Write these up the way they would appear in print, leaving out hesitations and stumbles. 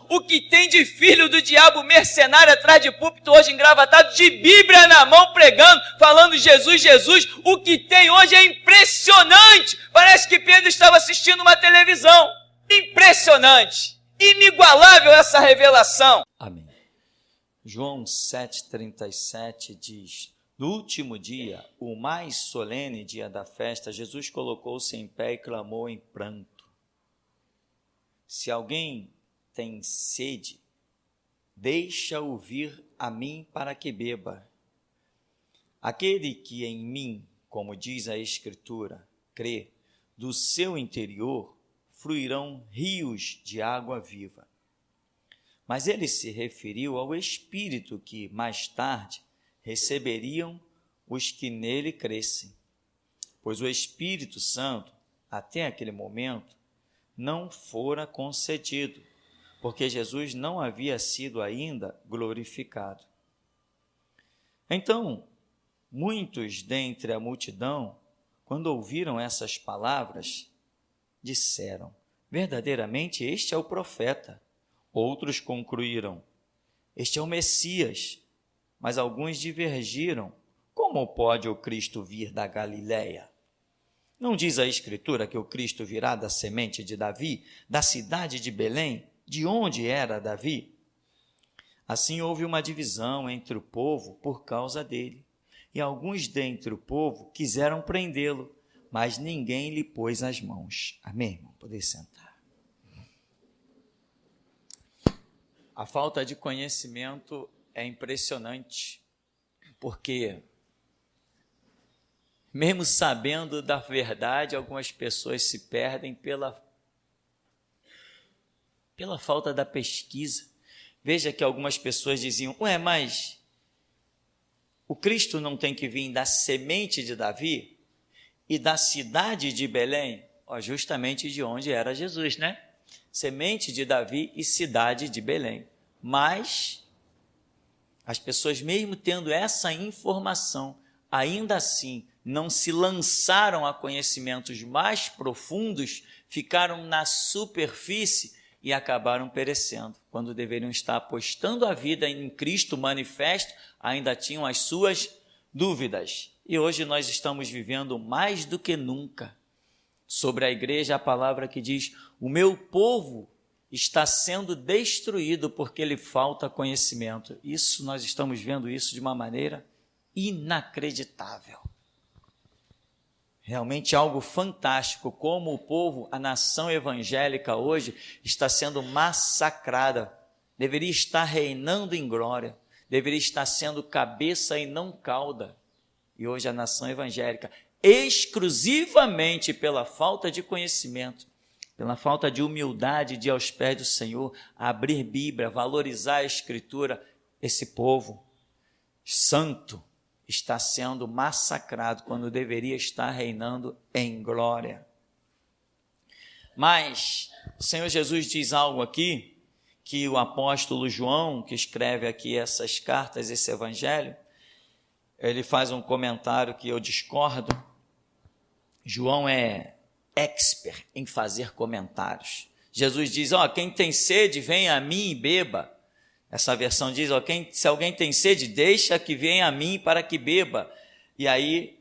o que tem de filho do diabo mercenário atrás de púlpito hoje engravatado, de Bíblia na mão pregando, falando Jesus, Jesus, o que tem hoje é impressionante. Parece que Pedro estava assistindo uma televisão. Impressionante, inigualável essa revelação. Amém. João 7,37 diz: no último dia, o mais solene dia da festa, Jesus colocou-se em pé e clamou em pranto: se alguém tem sede, deixa-o vir a mim para que beba. Aquele que em mim, como diz a Escritura, crê, do seu interior fluirão rios de água viva. Mas ele se referiu ao Espírito que, mais tarde, receberiam os que nele crescem, pois o Espírito Santo, até aquele momento, não fora concedido, porque Jesus não havia sido ainda glorificado. Então, muitos dentre a multidão, quando ouviram essas palavras, disseram: verdadeiramente este é o profeta. Outros concluíram: este é o Messias. Mas alguns divergiram: como pode o Cristo vir da Galileia? Não diz a Escritura que o Cristo virá da semente de Davi, da cidade de Belém, de onde era Davi? Assim houve uma divisão entre o povo por causa dele, e alguns dentre o povo quiseram prendê-lo, mas ninguém lhe pôs as mãos. Amém, irmão? Poder sentar. A falta de conhecimento é impressionante, porque mesmo sabendo da verdade, algumas pessoas se perdem pela falta da pesquisa. Veja que algumas pessoas diziam: mas o Cristo não tem que vir da semente de Davi e da cidade de Belém? Justamente de onde era Jesus, né? Semente de Davi e cidade de Belém. Mas as pessoas, mesmo tendo essa informação, ainda assim não se lançaram a conhecimentos mais profundos, ficaram na superfície e acabaram perecendo. Quando deveriam estar apostando a vida em Cristo manifesto, ainda tinham as suas dúvidas. E hoje nós estamos vivendo mais do que nunca. Sobre a igreja, a palavra que diz: o meu povo está sendo destruído porque lhe falta conhecimento. Isso, nós estamos vendo isso de uma maneira inacreditável. Realmente algo fantástico, como o povo, a nação evangélica hoje está sendo massacrada. Deveria estar reinando em glória, deveria estar sendo cabeça e não cauda. E hoje a nação evangélica, exclusivamente pela falta de conhecimento, pela falta de humildade de ir aos pés do Senhor, abrir Bíblia, valorizar a Escritura, esse povo santo está sendo massacrado quando deveria estar reinando em glória. Mas o Senhor Jesus diz algo aqui, que o apóstolo João, que escreve aqui essas cartas, esse evangelho, ele faz um comentário que eu discordo. João é expert em fazer comentários. Jesus diz: quem tem sede, venha a mim e beba. Essa versão diz: se alguém tem sede, deixa que venha a mim para que beba. E aí,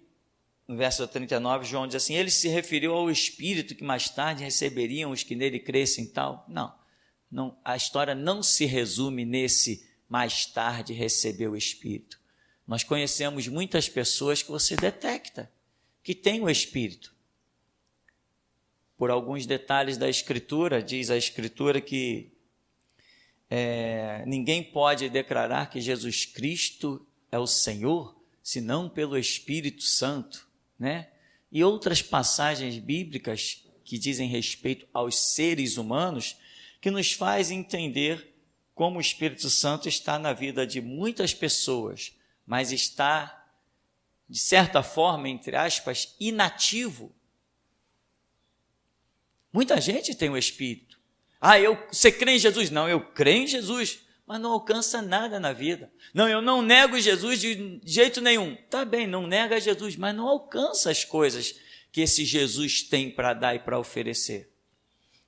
no verso 39, João diz assim: ele se referiu ao Espírito que mais tarde receberiam os que nele crescem e tal. Não, a história não se resume nesse mais tarde receber o Espírito. Nós conhecemos muitas pessoas que você detecta que têm o Espírito. Por alguns detalhes da Escritura, diz a Escritura que ninguém pode declarar que Jesus Cristo é o Senhor, senão pelo Espírito Santo, né? E outras passagens bíblicas que dizem respeito aos seres humanos, que nos faz entender como o Espírito Santo está na vida de muitas pessoas, mas está, de certa forma, entre aspas, inativo. Muita gente tem o Espírito. Você crê em Jesus? Não, eu creio em Jesus, mas não alcança nada na vida. Não, eu não nego Jesus de jeito nenhum. Tá bem, não nega Jesus, mas não alcança as coisas que esse Jesus tem para dar e para oferecer.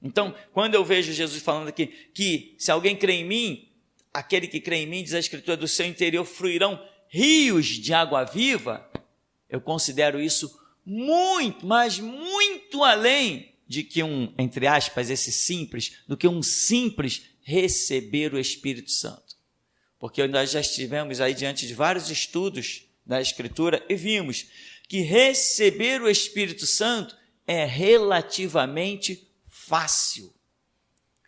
Então, quando eu vejo Jesus falando aqui que se alguém crê em mim, aquele que crê em mim, diz a Escritura, do seu interior fluirão rios de água viva, eu considero isso muito, mas muito além de que entre aspas, esse simples, do que um simples receber o Espírito Santo. Porque nós já estivemos aí diante de vários estudos da Escritura e vimos que receber o Espírito Santo é relativamente fácil.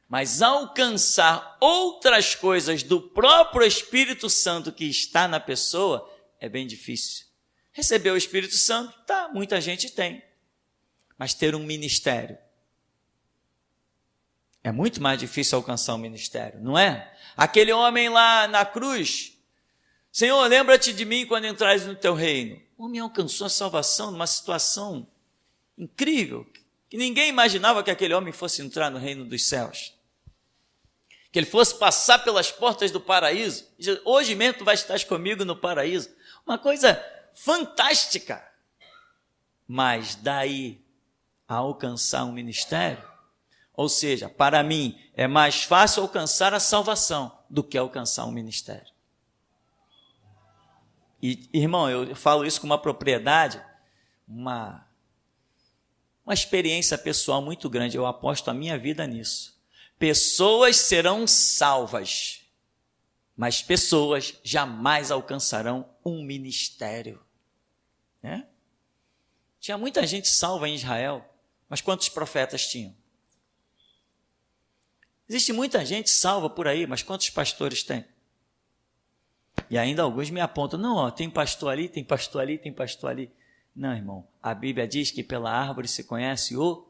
Mas alcançar outras coisas do próprio Espírito Santo que está na pessoa é bem difícil. Receber o Espírito Santo, muita gente tem. Mas ter um ministério é muito mais difícil alcançar um ministério, não é? Aquele homem lá na cruz, Senhor, lembra-te de mim quando entrares no teu reino. O homem alcançou a salvação numa situação incrível, que ninguém imaginava que aquele homem fosse entrar no reino dos céus, que ele fosse passar pelas portas do paraíso. Hoje mesmo tu vais estar comigo no paraíso. Uma coisa fantástica. Mas daí a alcançar um ministério, ou seja, para mim é mais fácil alcançar a salvação do que alcançar um ministério. E, irmão, eu falo isso com uma propriedade, uma experiência pessoal muito grande. Eu aposto a minha vida nisso. Pessoas serão salvas, mas pessoas jamais alcançarão um ministério. Né? Tinha muita gente salva em Israel, mas quantos profetas tinham? Existe muita gente salva por aí, mas quantos pastores tem? E ainda alguns me apontam, não, tem pastor ali, tem pastor ali, tem pastor ali. Não, irmão, a Bíblia diz que pela árvore se conhece o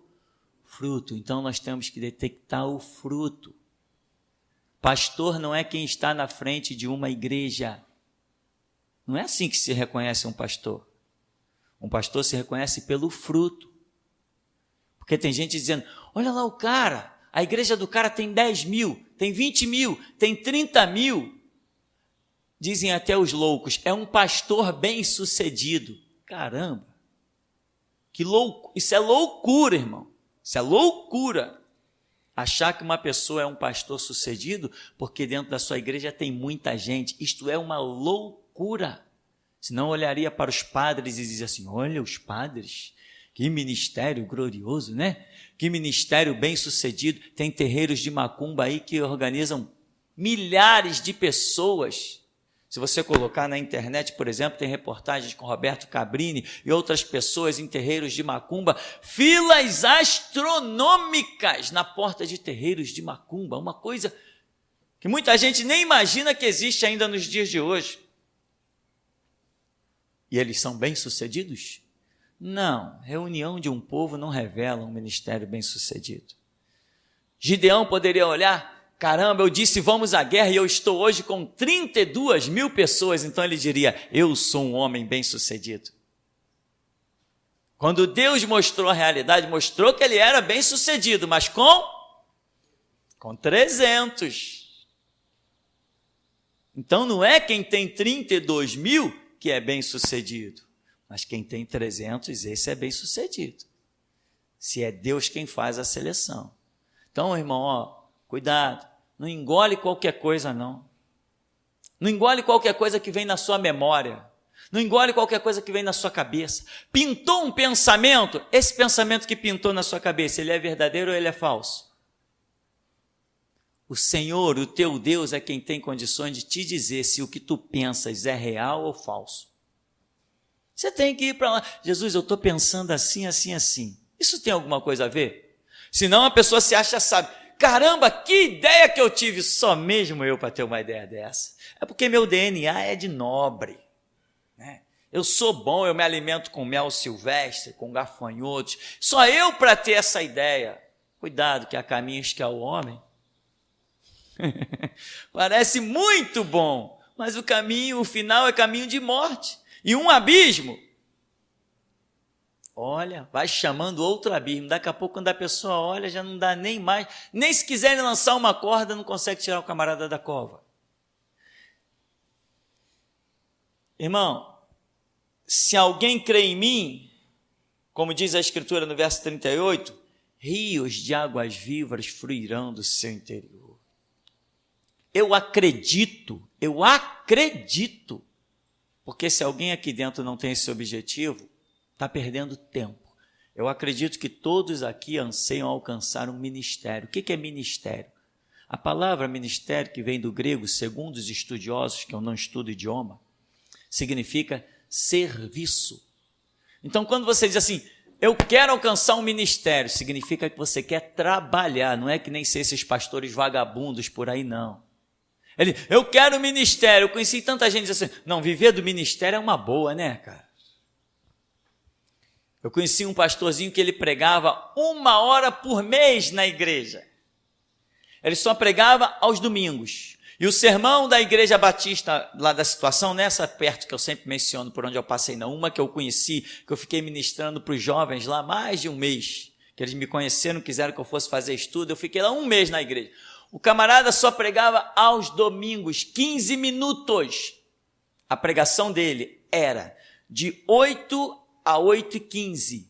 fruto, então nós temos que detectar o fruto. Pastor não é quem está na frente de uma igreja. Não é assim que se reconhece um pastor. Um pastor se reconhece pelo fruto. Porque tem gente dizendo, olha lá o cara, a igreja do cara tem 10 mil, tem 20 mil, tem 30 mil. Dizem até os loucos, é um pastor bem-sucedido. Caramba, que louco, isso é loucura, irmão. Isso é loucura. Achar que uma pessoa é um pastor sucedido porque dentro da sua igreja tem muita gente. Isto é uma loucura. Senão olharia para os padres e dizia assim, olha os padres, que ministério glorioso, né? Que ministério bem-sucedido. Tem terreiros de macumba aí que organizam milhares de pessoas. Se você colocar na internet, por exemplo, tem reportagens com Roberto Cabrini e outras pessoas em terreiros de macumba, filas astronômicas na porta de terreiros de macumba, uma coisa que muita gente nem imagina que existe ainda nos dias de hoje. E eles são bem-sucedidos? Não, reunião de um povo não revela um ministério bem-sucedido. Gideão poderia olhar, caramba, eu disse vamos à guerra e eu estou hoje com 32 mil pessoas, então ele diria, eu sou um homem bem-sucedido. Quando Deus mostrou a realidade, mostrou que ele era bem-sucedido, mas com 300. Então não é quem tem 32 mil que é bem-sucedido, mas quem tem 300, esse é bem-sucedido. Se é Deus quem faz a seleção. Então, irmão, cuidado. Não engole qualquer coisa, não. Não engole qualquer coisa que vem na sua memória. Não engole qualquer coisa que vem na sua cabeça. Pintou um pensamento, esse pensamento que pintou na sua cabeça, ele é verdadeiro ou ele é falso? O Senhor, o teu Deus, é quem tem condições de te dizer se o que tu pensas é real ou falso. Você tem que ir para lá. Jesus, eu estou pensando assim, assim, assim. Isso tem alguma coisa a ver? Senão a pessoa se acha sábia. Caramba, que ideia que eu tive, só mesmo eu para ter uma ideia dessa. É porque meu DNA é de nobre. Né? Eu sou bom, eu me alimento com mel silvestre, com gafanhotos. Só eu para ter essa ideia. Cuidado, que há caminhos que ao homem. Parece muito bom, mas o final é caminho de morte. E um abismo, olha, vai chamando outro abismo. Daqui a pouco, quando a pessoa olha, já não dá nem mais. Nem se quiserem lançar uma corda, não consegue tirar o camarada da cova. Irmão, se alguém crê em mim, como diz a Escritura no verso 38, rios de águas vivas fluirão do seu interior. Eu acredito, porque se alguém aqui dentro não tem esse objetivo, está perdendo tempo. Eu acredito que todos aqui anseiam alcançar um ministério. O que é ministério? A palavra ministério, que vem do grego, segundo os estudiosos, que eu não estudo idioma, significa serviço. Então, quando você diz assim, eu quero alcançar um ministério, significa que você quer trabalhar, não é que nem ser esses pastores vagabundos por aí, não. Eu quero ministério. Eu conheci tanta gente que diz assim, não, viver do ministério é uma boa, né, cara? Eu conheci um pastorzinho que ele pregava 1 hora por mês na igreja. Ele só pregava aos domingos. E o sermão da igreja batista, lá da situação, nessa perto que eu sempre menciono, por onde eu passei, não, uma que eu conheci, que eu fiquei ministrando para os jovens lá mais de um mês, que eles me conheceram, quiseram que eu fosse fazer estudo, eu fiquei lá 1 mês na igreja. O camarada só pregava aos domingos, 15 minutos. A pregação dele era de 8 a 8h15.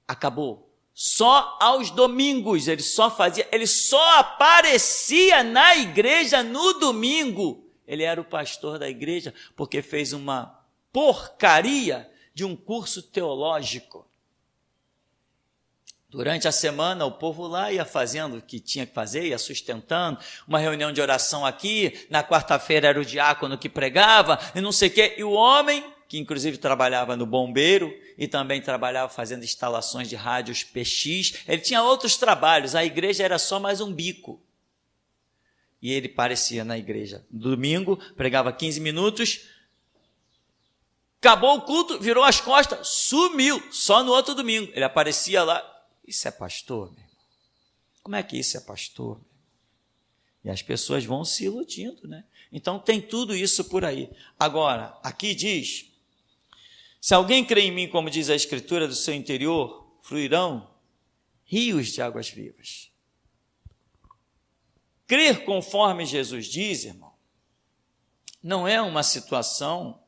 Acabou. Só aos domingos ele só aparecia na igreja no domingo. Ele era o pastor da igreja porque fez uma porcaria de um curso teológico. Durante a semana, o povo lá ia fazendo o que tinha que fazer, ia sustentando, uma reunião de oração aqui, na quarta-feira era o diácono que pregava, e não sei o quê, e o homem, que inclusive trabalhava no bombeiro, e também trabalhava fazendo instalações de rádios PX, ele tinha outros trabalhos, a igreja era só mais um bico. E ele aparecia na igreja. No domingo, pregava 15 minutos, acabou o culto, virou as costas, sumiu, só no outro domingo. Ele aparecia lá. Isso é pastor, meu irmão? Como é que isso é pastor? E as pessoas vão se iludindo, né? Então tem tudo isso por aí. Agora, aqui diz, se alguém crê em mim, como diz a Escritura, do seu interior fluirão rios de águas vivas. Crer conforme Jesus diz, irmão, não é uma situação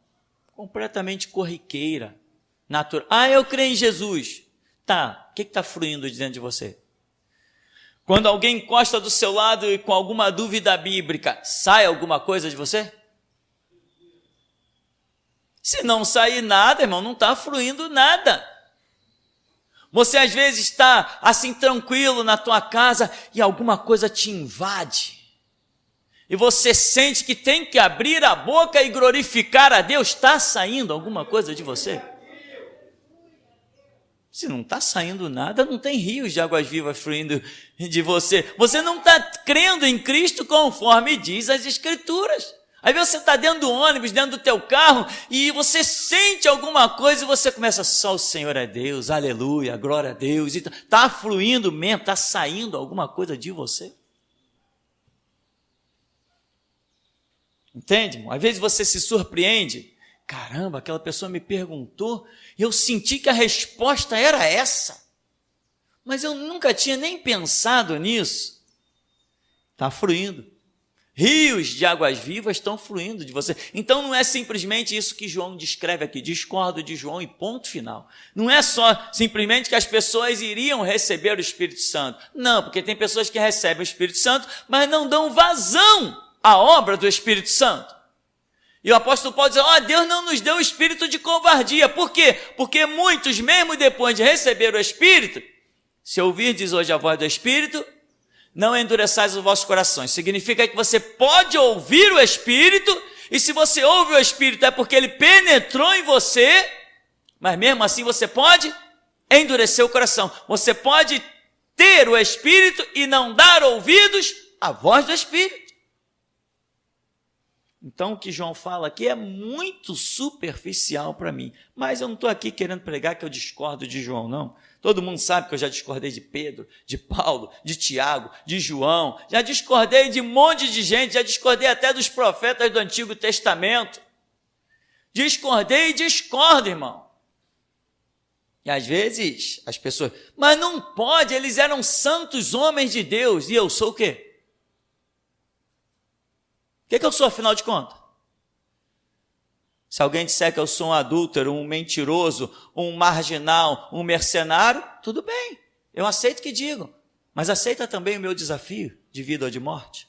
completamente corriqueira, natural. Eu creio em Jesus. Tá, o que está fluindo de dentro de você? Quando alguém encosta do seu lado e com alguma dúvida bíblica, sai alguma coisa de você? Se não sair nada, irmão, não está fluindo nada. Você às vezes está assim tranquilo na tua casa e alguma coisa te invade. E você sente que tem que abrir a boca e glorificar a Deus. Está saindo alguma coisa de você? Se não está saindo nada, não tem rios de águas vivas fluindo de você. Você não está crendo em Cristo conforme diz as Escrituras. Aí você está dentro do ônibus, dentro do teu carro, e você sente alguma coisa e você começa, só o Senhor é Deus, aleluia, glória a Deus. Está fluindo mesmo, está saindo alguma coisa de você. Entende, irmão? Às vezes você se surpreende. Caramba, aquela pessoa me perguntou e eu senti que a resposta era essa. Mas eu nunca tinha nem pensado nisso. Está fluindo. Rios de águas vivas estão fluindo de você. Então não é simplesmente isso que João descreve aqui. Discordo de João e ponto final. Não é só simplesmente que as pessoas iriam receber o Espírito Santo. Não, porque tem pessoas que recebem o Espírito Santo, mas não dão vazão à obra do Espírito Santo. E o apóstolo Paulo diz, Deus não nos deu o espírito de covardia. Por quê? Porque muitos, mesmo depois de receber o Espírito, se ouvirdes hoje a voz do Espírito, não endureçais os vossos corações. Significa que você pode ouvir o Espírito, e se você ouve o Espírito é porque ele penetrou em você, mas mesmo assim você pode endurecer o coração. Você pode ter o Espírito e não dar ouvidos à voz do Espírito. Então o que João fala aqui é muito superficial para mim, mas eu não estou aqui querendo pregar que eu discordo de João, não. Todo mundo sabe que eu já discordei de Pedro, de Paulo, de Tiago, de João, já discordei de um monte de gente, já discordei até dos profetas do Antigo Testamento. Discordei e discordo, irmão. E às vezes as pessoas, mas não pode, eles eram santos homens de Deus, e eu sou o quê? O que eu sou, afinal de contas? Se alguém disser que eu sou um adúltero, um mentiroso, um marginal, um mercenário, tudo bem. Eu aceito que digam, mas aceita também o meu desafio de vida ou de morte.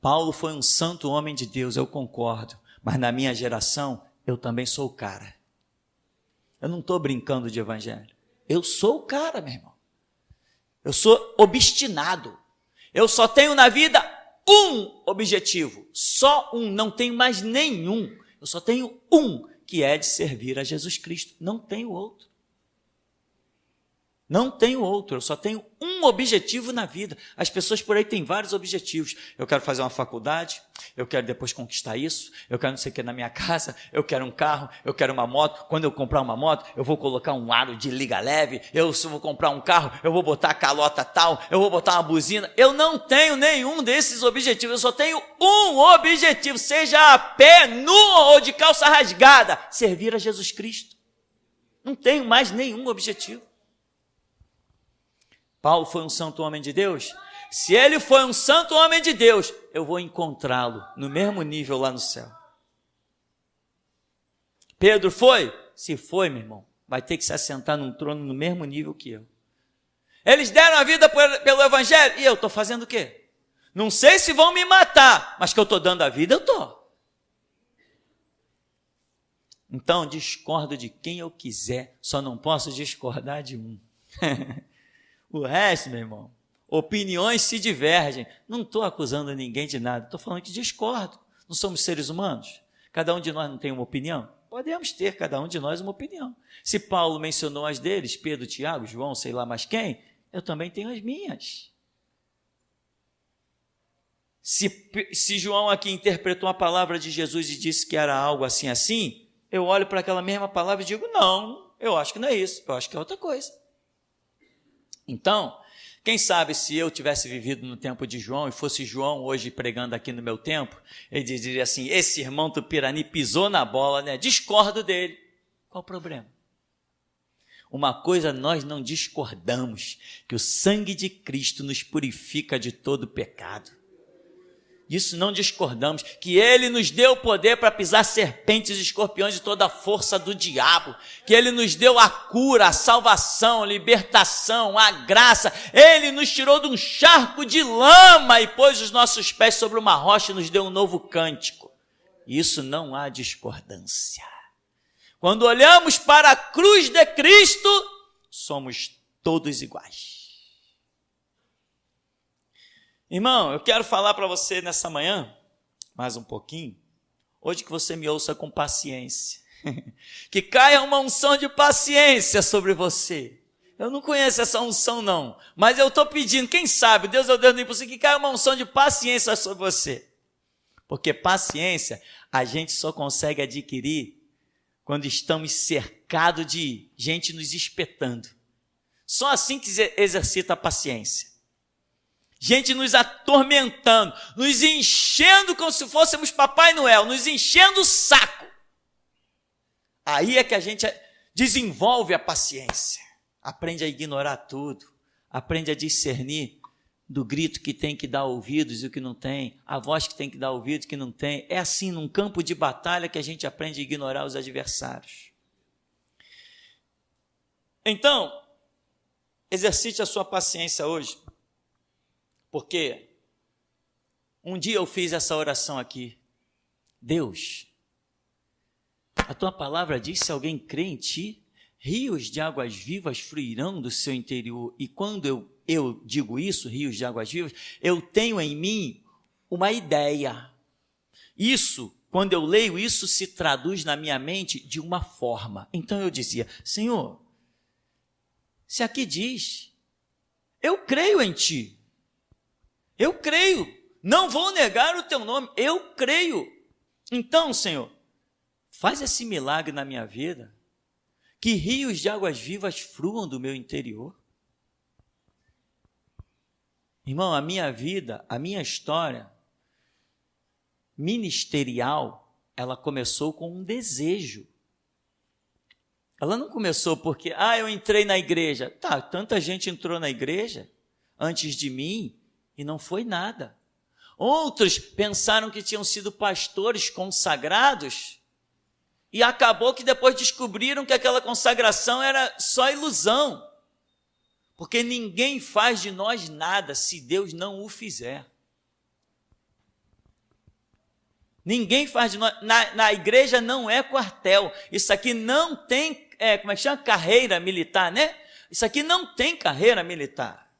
Paulo foi um santo homem de Deus, eu concordo, mas na minha geração eu também sou o cara. Eu não estou brincando de evangelho. Eu sou o cara, meu irmão. Eu sou obstinado. Eu só tenho na vida um objetivo. Só um, não tenho mais nenhum. Eu só tenho um, que é de servir a Jesus Cristo. Não tenho outro. Não tenho outro, eu só tenho um objetivo na vida. As pessoas por aí têm vários objetivos. Eu quero fazer uma faculdade, eu quero depois conquistar isso, eu quero não sei o que na minha casa, eu quero um carro, eu quero uma moto. Quando eu comprar uma moto, eu vou colocar um aro de liga leve. Se eu vou comprar um carro, eu vou botar a calota tal, eu vou botar uma buzina. Eu não tenho nenhum desses objetivos, eu só tenho um objetivo, seja a pé, nu ou de calça rasgada, servir a Jesus Cristo. Não tenho mais nenhum objetivo. Paulo foi um santo homem de Deus? Se ele foi um santo homem de Deus, eu vou encontrá-lo no mesmo nível lá no céu. Pedro foi? Se foi, meu irmão, vai ter que se assentar num trono no mesmo nível que eu. Eles deram a vida pelo evangelho, e eu estou fazendo o quê? Não sei se vão me matar, mas que eu estou dando a vida, eu estou. Então, discordo de quem eu quiser, só não posso discordar de um. O resto, meu irmão, opiniões se divergem. Não estou acusando ninguém de nada, estou falando que discordo. Não somos seres humanos? Cada um de nós não tem uma opinião? Podemos ter, cada um de nós, uma opinião. Se Paulo mencionou as deles, Pedro, Tiago, João, sei lá mais quem, eu também tenho as minhas. Se João aqui interpretou a palavra de Jesus e disse que era algo assim, assim, eu olho para aquela mesma palavra e digo, não, eu acho que não é isso, eu acho que é outra coisa. Então, quem sabe se eu tivesse vivido no tempo de João e fosse João hoje pregando aqui no meu tempo, ele diria assim, esse irmão Tupirani pisou na bola, né? Discordo dele. Qual o problema? Uma coisa nós não discordamos, que o sangue de Cristo nos purifica de todo pecado. Isso não discordamos, que ele nos deu o poder para pisar serpentes e escorpiões de toda a força do diabo, que ele nos deu a cura, a salvação, a libertação, a graça. Ele nos tirou de um charco de lama e pôs os nossos pés sobre uma rocha e nos deu um novo cântico. Isso não há discordância. Quando olhamos para a cruz de Cristo, somos todos iguais. Irmão, eu quero falar para você nessa manhã, mais um pouquinho, hoje que você me ouça com paciência, que caia uma unção de paciência sobre você. Eu não conheço essa unção não, mas eu estou pedindo, quem sabe, Deus é o Deus do impossível, que caia uma unção de paciência sobre você. Porque paciência a gente só consegue adquirir quando estamos cercados de gente nos espetando. Só assim que exercita a paciência. Gente nos atormentando, nos enchendo como se fôssemos Papai Noel, nos enchendo o saco. Aí é que a gente desenvolve a paciência, aprende a ignorar tudo, aprende a discernir do grito que tem que dar ouvidos e o que não tem, a voz que tem que dar ouvidos e o que não tem. É assim, num campo de batalha, que a gente aprende a ignorar os adversários. Então, exercite a sua paciência hoje. Porque um dia eu fiz essa oração aqui. Deus, a tua palavra diz, se alguém crê em ti, rios de águas vivas fluirão do seu interior. E quando eu digo isso, rios de águas vivas, eu tenho em mim uma ideia. Isso, quando eu leio isso, se traduz na minha mente de uma forma. Então eu dizia, Senhor, se aqui diz, eu creio em ti. Eu creio, não vou negar o teu nome, eu creio. Então, Senhor, faz esse milagre na minha vida, que rios de águas vivas fluam do meu interior. Irmão, a minha vida, a minha história ministerial, ela começou com um desejo. Ela não começou porque, eu entrei na igreja. Tá, tanta gente entrou na igreja antes de mim, e não foi nada. Outros pensaram que tinham sido pastores consagrados E acabou que depois descobriram que aquela consagração era só ilusão. Porque ninguém faz de nós nada se Deus não o fizer. Ninguém faz de nós. Na igreja não é quartel. Isso aqui não tem, como é que chama? Carreira militar, né? Isso aqui não tem carreira militar.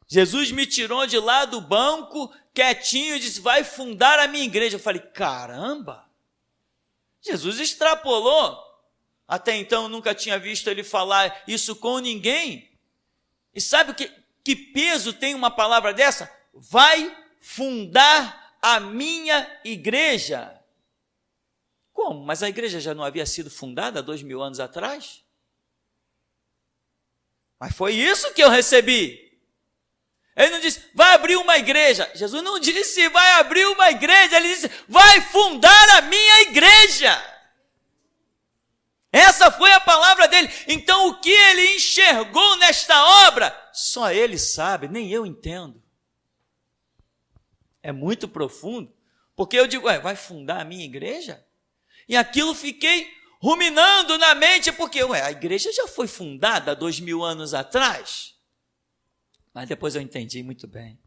Jesus me tirou de lá do banco, quietinho, e disse, vai fundar a minha igreja. Eu falei, caramba! Jesus extrapolou. Até então eu nunca tinha visto ele falar isso com ninguém. E sabe que peso tem uma palavra dessa? Vai fundar a minha igreja. Como? Mas a igreja já não havia sido fundada 2000 anos atrás? Mas foi isso que eu recebi. Ele não disse, vai abrir uma igreja. Jesus não disse, vai abrir uma igreja. Ele disse, vai fundar a minha igreja. Essa foi a palavra dele. Então, o que ele enxergou nesta obra, só ele sabe, nem eu entendo. É muito profundo, porque eu digo, vai fundar a minha igreja? E aquilo fiquei ruminando na mente, porque a igreja já foi fundada há 2000 anos atrás. Mas depois eu entendi muito bem,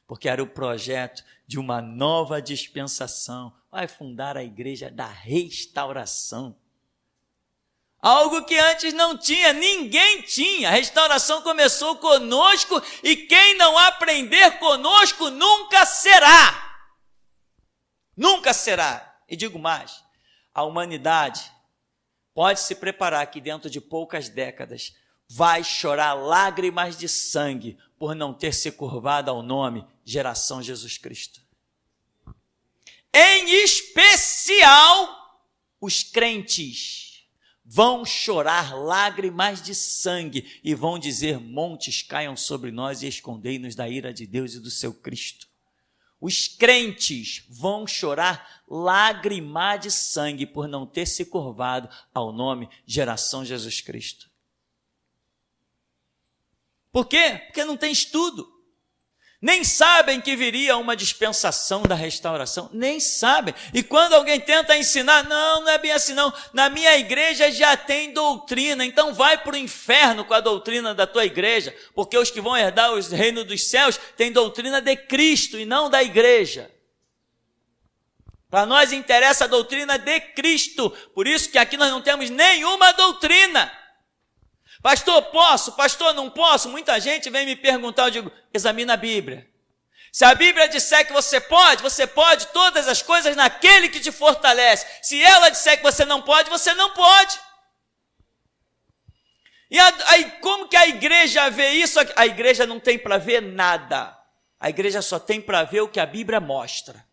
porque era o projeto de uma nova dispensação. Vai fundar a igreja da restauração. Algo que antes não tinha, ninguém tinha. A restauração começou conosco e quem não aprender conosco nunca será. Nunca será. E digo mais, a humanidade pode se preparar que dentro de poucas décadas vai chorar lágrimas de sangue por não ter se curvado ao nome Geração Jesus Cristo. Em especial, os crentes vão chorar lágrimas de sangue e vão dizer, montes caiam sobre nós e escondei-nos da ira de Deus e do seu Cristo. Os crentes vão chorar lágrimas de sangue por não ter se curvado ao nome Geração Jesus Cristo. Por quê? Porque não tem estudo. Nem sabem que viria uma dispensação da restauração, nem sabem. E quando alguém tenta ensinar, não é bem assim não. Na minha igreja já tem doutrina, então vai para o inferno com a doutrina da tua igreja, porque os que vão herdar o reino dos céus têm doutrina de Cristo e não da igreja. Para nós interessa a doutrina de Cristo, por isso que aqui nós não temos nenhuma doutrina. Pastor, posso? Pastor, não posso? Muita gente vem me perguntar, eu digo, examina a Bíblia. Se a Bíblia disser que você pode todas as coisas naquele que te fortalece. Se ela disser que você não pode, você não pode. E aí, como que a igreja vê isso? A igreja não tem para ver nada. A igreja só tem para ver o que a Bíblia mostra.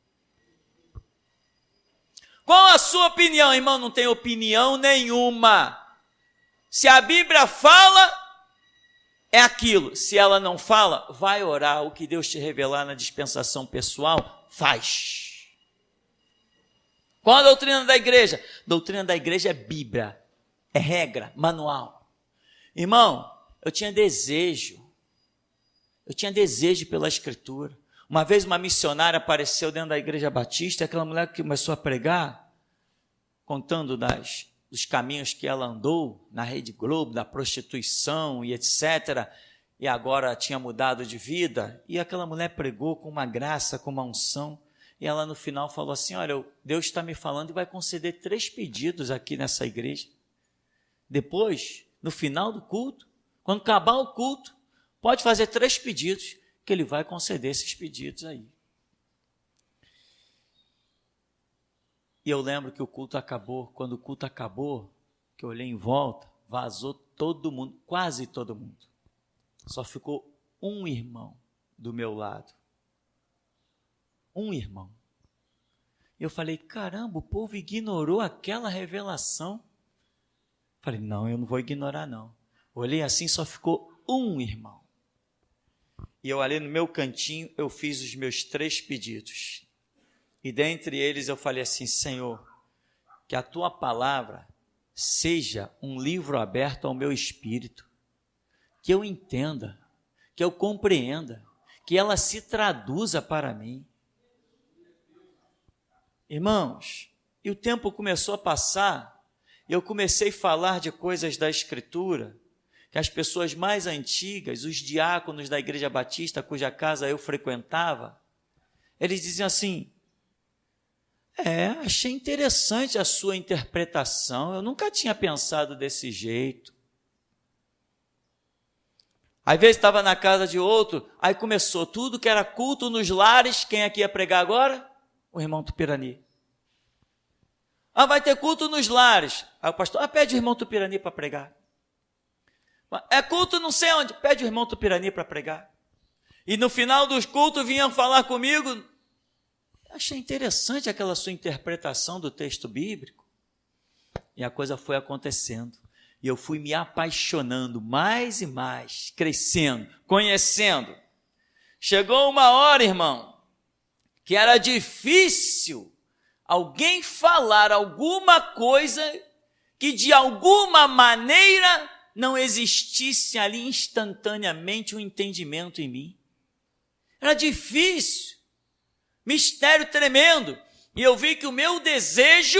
Qual a sua opinião? Irmão, não tem opinião nenhuma. Se a Bíblia fala, é aquilo. Se ela não fala, vai orar. O que Deus te revelar na dispensação pessoal, faz. Qual a doutrina da igreja? A doutrina da igreja é Bíblia, é regra, manual. Irmão, eu tinha desejo pela Escritura. Uma vez uma missionária apareceu dentro da igreja batista, e aquela mulher que começou a pregar, contando dos caminhos que ela andou na Rede Globo, da prostituição e etc., e agora tinha mudado de vida, e aquela mulher pregou com uma graça, com uma unção, e ela no final falou assim, olha, Deus está me falando e vai conceder 3 pedidos aqui nessa igreja. Depois, no final do culto, quando acabar o culto, pode fazer 3 pedidos, que Ele vai conceder esses pedidos aí. E eu lembro que o culto acabou. Quando o culto acabou, que eu olhei em volta, vazou todo mundo, quase todo mundo. Só ficou um irmão do meu lado. Um irmão. Eu falei, caramba, o povo ignorou aquela revelação. Falei, não, eu não vou ignorar não. Olhei assim, só ficou um irmão. E eu ali no meu cantinho, eu fiz os meus 3 pedidos. E dentre eles eu falei assim, Senhor, que a Tua palavra seja um livro aberto ao meu espírito, que eu entenda, que eu compreenda, que ela se traduza para mim. Irmãos, E o tempo começou a passar, e eu comecei a falar de coisas da Escritura, que as pessoas mais antigas, os diáconos da Igreja Batista, cuja casa eu frequentava, eles diziam assim: achei interessante a sua interpretação, eu nunca tinha pensado desse jeito. Às vezes estava na casa de outro, aí começou tudo que era culto nos lares. Quem aqui ia pregar agora? O irmão Tupirani. Vai ter culto nos lares. Aí o pastor, pede o irmão Tupirani para pregar. É culto não sei onde, pede o irmão Tupirani para pregar. E no final dos cultos vinham falar comigo: achei interessante aquela sua interpretação do texto bíblico. E a coisa foi acontecendo. E eu fui me apaixonando mais e mais, crescendo, conhecendo. Chegou uma hora, irmão, que era difícil alguém falar alguma coisa que de alguma maneira não existisse ali instantaneamente um entendimento em mim. Era difícil, mistério tremendo. E eu vi que o meu desejo,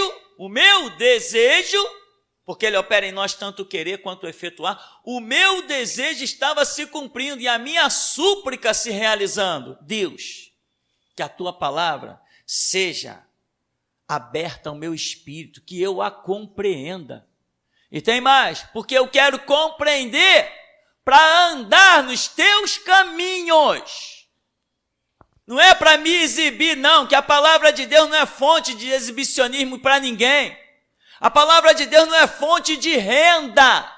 porque ele opera em nós tanto querer quanto efetuar, o meu desejo estava se cumprindo e a minha súplica se realizando. Deus, que a tua palavra seja aberta ao meu espírito, que eu a compreenda. E tem mais, porque eu quero compreender para andar nos teus caminhos. Não é para me exibir, não, que a palavra de Deus não é fonte de exibicionismo para ninguém. A palavra de Deus não é fonte de renda.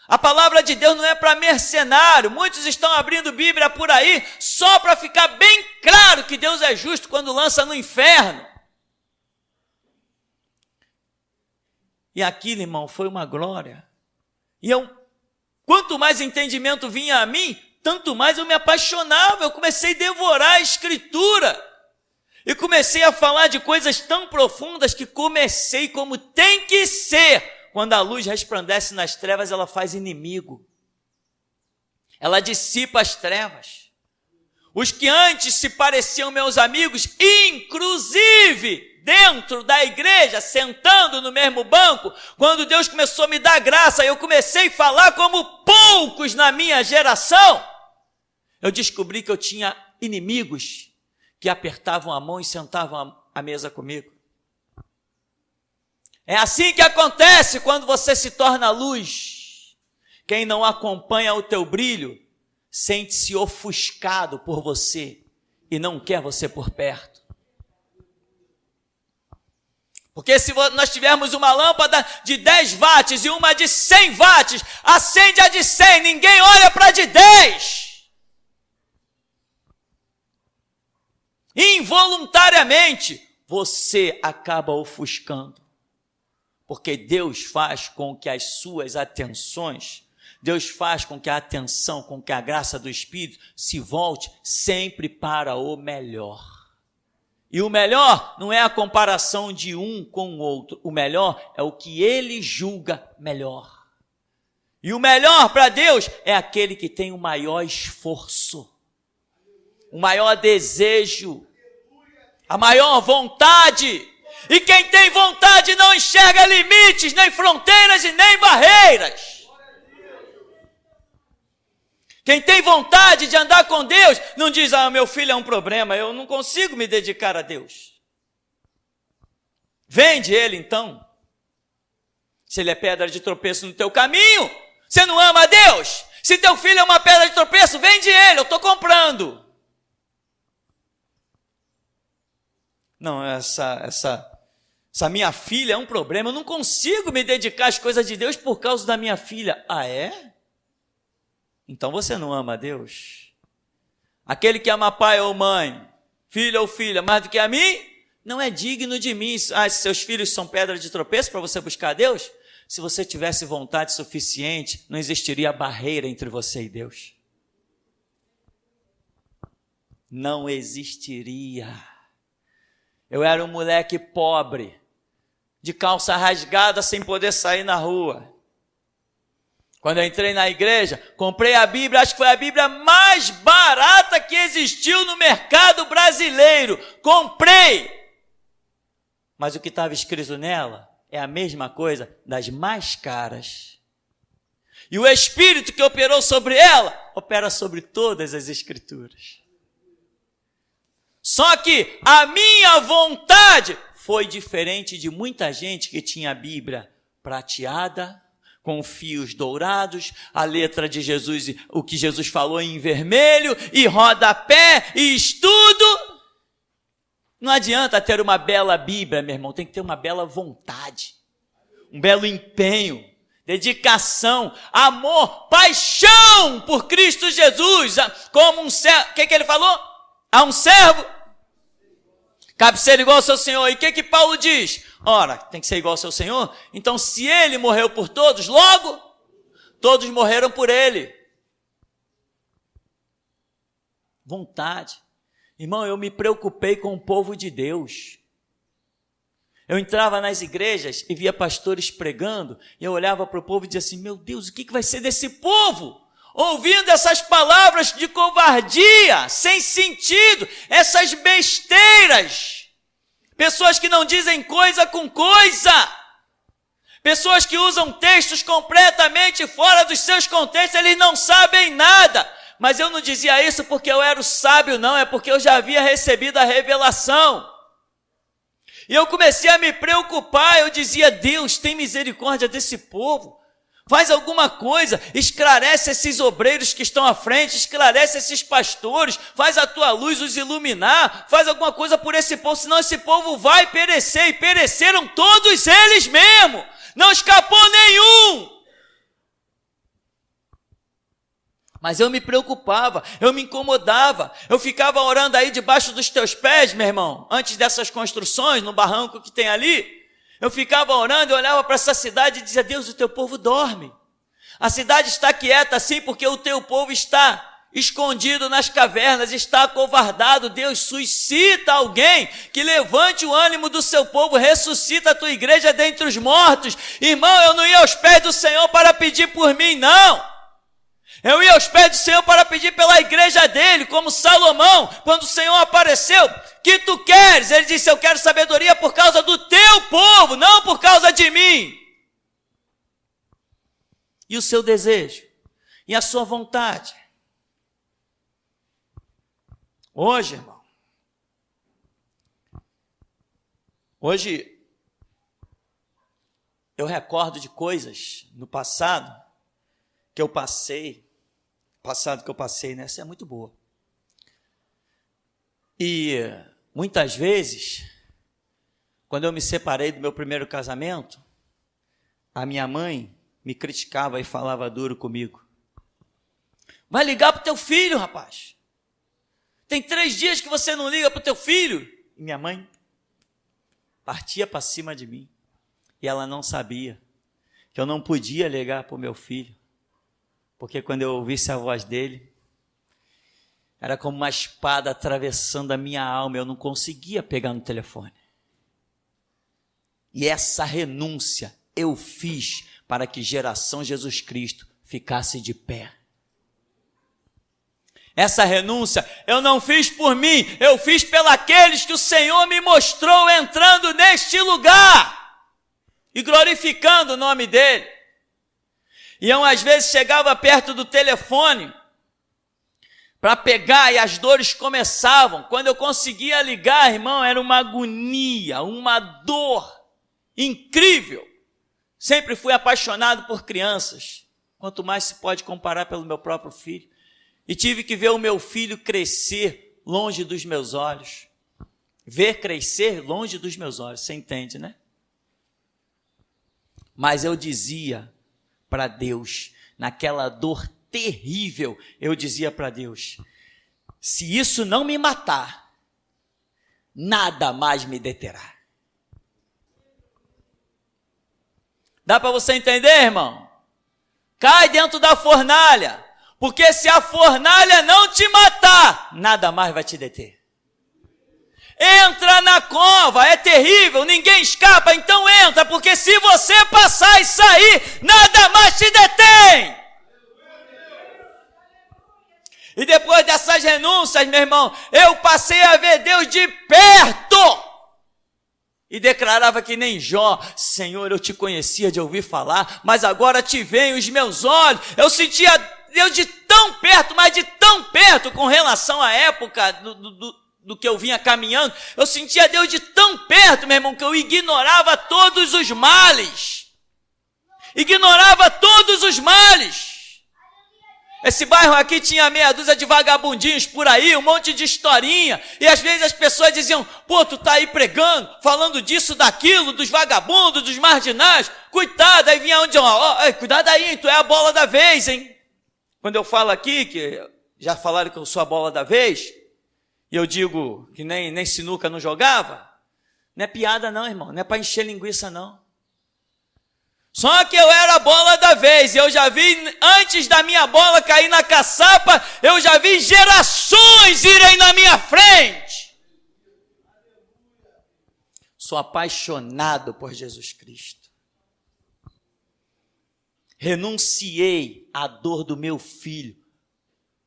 A palavra de Deus não é para mercenário. Muitos estão abrindo Bíblia por aí só para ficar bem claro que Deus é justo quando lança no inferno. E aquilo, irmão, foi uma glória. E quanto mais entendimento vinha a mim, tanto mais eu me apaixonava. Eu comecei a devorar a Escritura. E comecei a falar de coisas tão profundas que comecei como tem que ser. Quando a luz resplandece nas trevas, ela faz inimigo. Ela dissipa as trevas. Os que antes se pareciam meus amigos, inclusive dentro da igreja, sentando no mesmo banco, quando Deus começou a me dar graça, eu comecei a falar como poucos na minha geração. Eu descobri que eu tinha inimigos que apertavam a mão e sentavam à mesa comigo. É assim que acontece quando você se torna luz. Quem não acompanha o teu brilho sente-se ofuscado por você e não quer você por perto. Porque se nós tivermos uma lâmpada de 10 watts e uma de 100 watts, acende a de 100, ninguém olha para a de 10. Involuntariamente, você acaba ofuscando. Porque Deus faz com que as suas atenções, Deus faz com que a atenção, com que a graça do Espírito se volte sempre para o melhor. E o melhor não é a comparação de um com o outro. O melhor é o que ele julga melhor. E o melhor para Deus é aquele que tem o maior esforço, o maior desejo, a maior vontade. E quem tem vontade não enxerga limites, nem fronteiras e nem barreiras. Quem tem vontade de andar com Deus, não diz: meu filho é um problema, eu não consigo me dedicar a Deus. Vende ele então. Se ele é pedra de tropeço no teu caminho, você não ama a Deus. Se teu filho é uma pedra de tropeço, vende ele, eu estou comprando. Não, essa minha filha é um problema, eu não consigo me dedicar às coisas de Deus por causa da minha filha. Ah, é? Então você não ama a Deus? Aquele que ama pai ou mãe, filho ou filha, mais do que a mim, não é digno de mim. Se seus filhos são pedra de tropeço para você buscar a Deus? Se você tivesse vontade suficiente, não existiria barreira entre você e Deus. Não existiria. Eu era um moleque pobre, de calça rasgada, sem poder sair na rua. Quando eu entrei na igreja, comprei a Bíblia, acho que foi a Bíblia mais barata que existiu no mercado brasileiro. Comprei. Mas o que estava escrito nela é a mesma coisa das mais caras. E o Espírito que operou sobre ela, opera sobre todas as Escrituras. Só que a minha vontade foi diferente de muita gente que tinha a Bíblia prateada, com fios dourados, a letra de Jesus, o que Jesus falou em vermelho, e rodapé, e estudo. Não adianta ter uma bela Bíblia, meu irmão, tem que ter uma bela vontade, um belo empenho, dedicação, amor, paixão por Cristo Jesus, como um servo. O que ele falou? A um servo cabe ser igual ao seu Senhor. E o que Paulo diz? Ora, tem que ser igual ao seu Senhor. Então, se ele morreu por todos, logo, todos morreram por ele. Vontade. Irmão, eu me preocupei com o povo de Deus. Eu entrava nas igrejas e via pastores pregando, e eu olhava para o povo e dizia assim, meu Deus, o que vai ser desse povo? Ouvindo essas palavras de covardia, sem sentido, essas besteiras, pessoas que não dizem coisa com coisa, pessoas que usam textos completamente fora dos seus contextos, eles não sabem nada. Mas eu não dizia isso porque eu era o sábio, não, é porque eu já havia recebido a revelação. E eu comecei a me preocupar, eu dizia, Deus, tem misericórdia desse povo. Faz alguma coisa, esclarece esses obreiros que estão à frente, esclarece esses pastores, faz a tua luz os iluminar, faz alguma coisa por esse povo, senão esse povo vai perecer, e pereceram todos eles mesmo, não escapou nenhum. Mas eu me preocupava, eu me incomodava, eu ficava orando aí debaixo dos teus pés, meu irmão, antes dessas construções, no barranco que tem ali. Eu ficava orando, eu olhava para essa cidade e dizia, Deus, o teu povo dorme. A cidade está quieta assim porque o teu povo está escondido nas cavernas, está acovardado. Deus, suscita alguém que levante o ânimo do seu povo, ressuscita a tua igreja dentre os mortos. Irmão, eu não ia aos pés do Senhor para pedir por mim, não. Eu ia aos pés do Senhor para pedir pela igreja dele, como Salomão, quando o Senhor apareceu, que tu queres? Ele disse, eu quero sabedoria por causa do teu povo, não por causa de mim. E o seu desejo, e a sua vontade. Hoje, irmão, eu recordo de coisas no passado que eu passei, né? Essa é muito boa. E muitas vezes, quando eu me separei do meu primeiro casamento, a minha mãe me criticava e falava duro comigo. Vai ligar para o teu filho, rapaz. Tem 3 dias que você não liga para o teu filho. E minha mãe partia para cima de mim. E ela não sabia que eu não podia ligar para o meu filho. Porque quando eu ouvisse a voz dele, era como uma espada atravessando a minha alma, eu não conseguia pegar no telefone. E essa renúncia eu fiz para que Geração Jesus Cristo ficasse de pé. Essa renúncia eu não fiz por mim, eu fiz pelos que o Senhor me mostrou entrando neste lugar e glorificando o nome dele. E eu às vezes chegava perto do telefone para pegar e as dores começavam. Quando eu conseguia ligar, irmão, era uma agonia, uma dor incrível. Sempre fui apaixonado por crianças, quanto mais se pode comparar pelo meu próprio filho. E tive que ver o meu filho crescer longe dos meus olhos. Ver crescer longe dos meus olhos, você entende, né? Mas eu dizia para Deus, naquela dor terrível, eu dizia para Deus, se isso não me matar, nada mais me deterá. Dá para você entender, irmão? Cai dentro da fornalha, porque se a fornalha não te matar, nada mais vai te deter. Entra na cova, é terrível, ninguém escapa, então entra, porque se você passar e sair, nada mais te detém. E depois dessas renúncias, meu irmão, eu passei a ver Deus de perto. E declarava que nem Jó: Senhor, eu te conhecia de ouvir falar, mas agora te veem os meus olhos. Eu sentia Deus de tão perto, mas de tão perto, com relação à época do que eu vinha caminhando. Eu sentia Deus de tão perto, meu irmão, que eu ignorava todos os males. Ignorava todos os males. Esse bairro aqui tinha meia dúzia de vagabundinhos por aí, um monte de historinha, e às vezes as pessoas diziam: pô, tu tá aí pregando, falando disso, daquilo, dos vagabundos, dos marginais, coitado. Aí vinha onde, cuidado aí, hein? Tu é a bola da vez, hein? Quando eu falo aqui, que já falaram que eu sou a bola da vez, e eu digo que nem sinuca não jogava, não é piada não, irmão, não é para encher linguiça não. Só que eu era a bola da vez, e eu já vi, antes da minha bola cair na caçapa, eu já vi gerações irem na minha frente. Sou apaixonado por Jesus Cristo. Renunciei à dor do meu filho,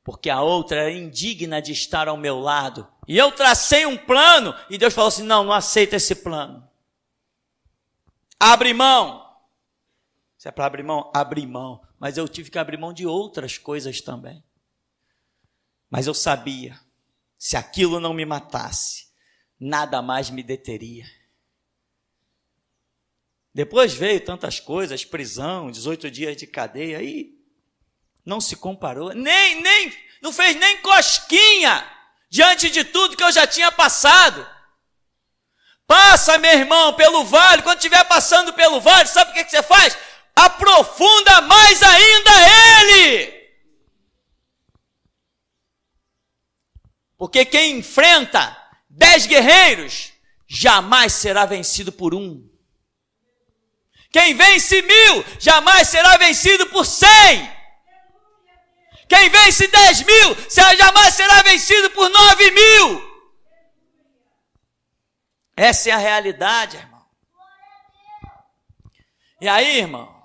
porque a outra era indigna de estar ao meu lado. E eu tracei um plano, e Deus falou assim: não aceita esse plano. Abre mão. Se é para abrir mão, abri mão. Mas eu tive que abrir mão de outras coisas também. Mas eu sabia, se aquilo não me matasse, nada mais me deteria. Depois veio tantas coisas, prisão, 18 dias de cadeia, aí não se comparou, não fez nem cosquinha diante de tudo que eu já tinha passado. Passa, meu irmão, pelo vale. Quando estiver passando pelo vale, sabe o que você faz? Aprofunda mais ainda ele. Porque quem enfrenta 10 guerreiros jamais será vencido por um. Quem vence 1000 jamais será vencido por 100. Quem vence 10.000 jamais será vencido por 9.000. Essa é a realidade, irmão. E aí, irmão,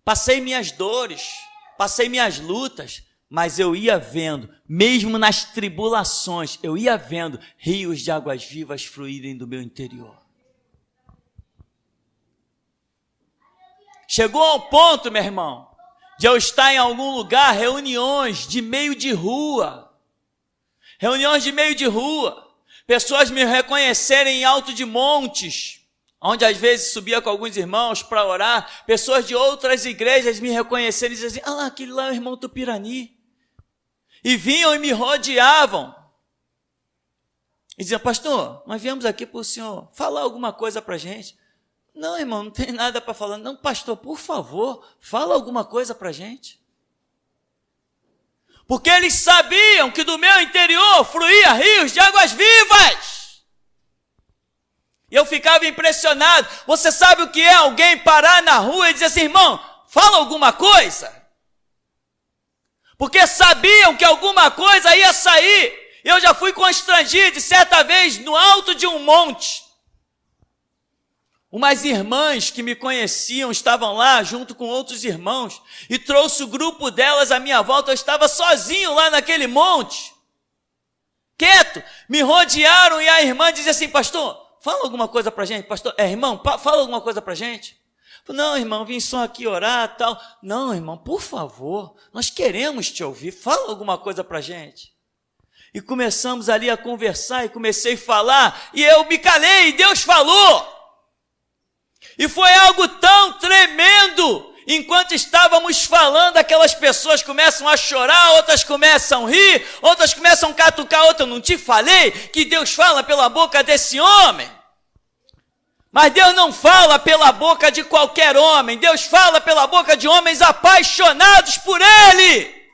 passei minhas dores, passei minhas lutas, mas eu ia vendo, mesmo nas tribulações, eu ia vendo rios de águas vivas fluírem do meu interior. Chegou ao ponto, meu irmão, de eu estar em algum lugar, reuniões de meio de rua, pessoas me reconhecerem em alto de montes, onde às vezes subia com alguns irmãos para orar, pessoas de outras igrejas me reconhecerem e diziam assim: aquele lá é o irmão Tupirani. E vinham e me rodeavam. E diziam: pastor, nós viemos aqui para o senhor falar alguma coisa para a gente. Não, irmão, não tem nada para falar. Não, pastor, por favor, fala alguma coisa para a gente. Porque eles sabiam que do meu interior fluía rios de águas vivas. E eu ficava impressionado. Você sabe o que é alguém parar na rua e dizer assim: irmão, fala alguma coisa? Porque sabiam que alguma coisa ia sair. Eu já fui constrangido, certa vez, no alto de um monte. Umas irmãs que me conheciam estavam lá junto com outros irmãos e trouxe o grupo delas à minha volta. Eu estava sozinho lá naquele monte, quieto. Me rodearam e a irmã dizia assim: pastor, fala alguma coisa para a gente. Pastor, irmão, fala alguma coisa para a gente. Não, irmão, vim só aqui orar, tal. Não, irmão, por favor, nós queremos te ouvir. Fala alguma coisa para a gente. E começamos ali a conversar e comecei a falar e eu me calei e Deus falou. E foi algo tão tremendo. Enquanto estávamos falando, aquelas pessoas começam a chorar, outras começam a rir, outras começam a catucar, outras: não te falei que Deus fala pela boca desse homem? Mas Deus não fala pela boca de qualquer homem. Deus fala pela boca de homens apaixonados por Ele,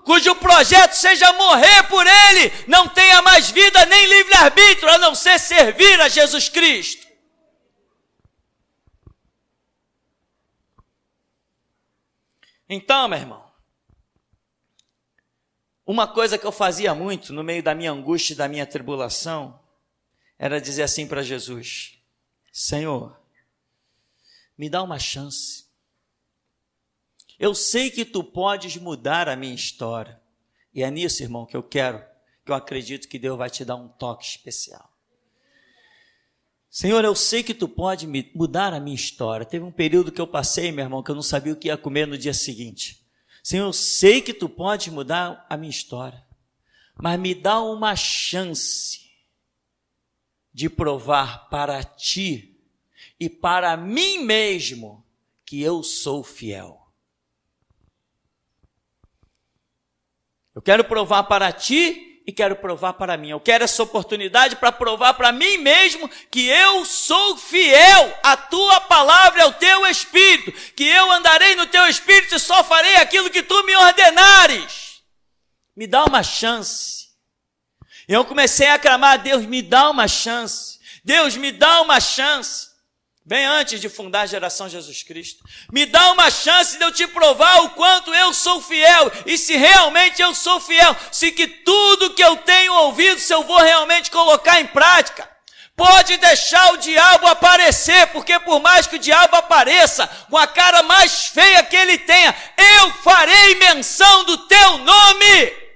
cujo projeto seja morrer por Ele, não tenha mais vida nem livre-arbítrio, a não ser servir a Jesus Cristo. Então, meu irmão, uma coisa que eu fazia muito no meio da minha angústia e da minha tribulação era dizer assim para Jesus: Senhor, me dá uma chance. Eu sei que tu podes mudar a minha história. E é nisso, irmão, que eu acredito que Deus vai te dar um toque especial. Senhor, eu sei que tu pode mudar a minha história. Teve um período que eu passei, meu irmão, que eu não sabia o que ia comer no dia seguinte. Senhor, eu sei que tu pode mudar a minha história, mas me dá uma chance de provar para ti e para mim mesmo que eu sou fiel. Eu quero provar para ti e quero provar para mim. Eu quero essa oportunidade para provar para mim mesmo que eu sou fiel à tua palavra e ao teu Espírito, que eu andarei no teu Espírito e só farei aquilo que tu me ordenares. Me dá uma chance. Eu comecei a clamar: Deus, me dá uma chance. Deus, me dá uma chance. Bem antes de fundar a Geração Jesus Cristo. Me dá uma chance de eu te provar o quanto eu sou fiel. E se realmente eu sou fiel, se que tudo que eu tenho ouvido, se eu vou realmente colocar em prática. Pode deixar o diabo aparecer, porque por mais que o diabo apareça, com a cara mais feia que ele tenha, eu farei menção do teu nome.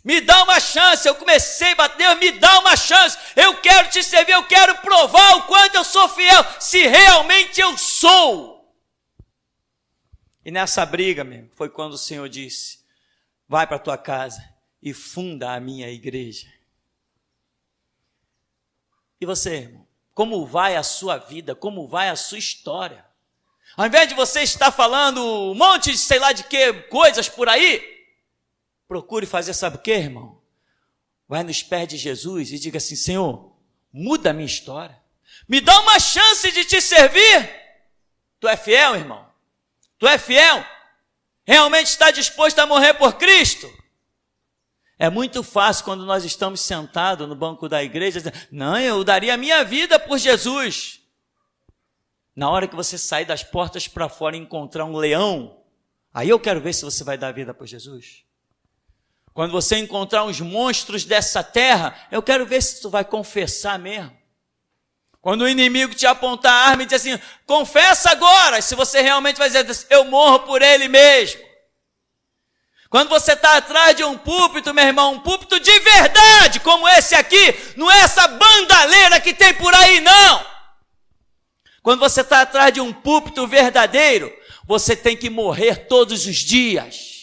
Me dá uma chance. Eu comecei a bater, me dá uma chance. Eu quero te servir, eu quero provar o quanto eu sou fiel, se realmente eu sou. E nessa briga, mesmo, foi quando o Senhor disse: vai para a tua casa e funda a minha igreja. E você, irmão, como vai a sua vida, como vai a sua história? Ao invés de você estar falando um monte de sei lá de que coisas por aí, procure fazer, sabe o que, irmão? Vai nos pés de Jesus e diga assim: Senhor, muda a minha história. Me dá uma chance de te servir. Tu é fiel, irmão? Tu é fiel? Realmente está disposto a morrer por Cristo? É muito fácil quando nós estamos sentados no banco da igreja, dizer: não, eu daria a minha vida por Jesus. Na hora que você sair das portas para fora e encontrar um leão, aí eu quero ver se você vai dar a vida por Jesus. Quando você encontrar uns monstros dessa terra, eu quero ver se tu vai confessar mesmo. Quando o inimigo te apontar a arma e dizer assim: confessa agora, se você realmente vai dizer: eu morro por ele mesmo. Quando você está atrás de um púlpito, meu irmão, um púlpito de verdade, como esse aqui, não é essa bandaleira que tem por aí, não. Quando você está atrás de um púlpito verdadeiro, você tem que morrer todos os dias.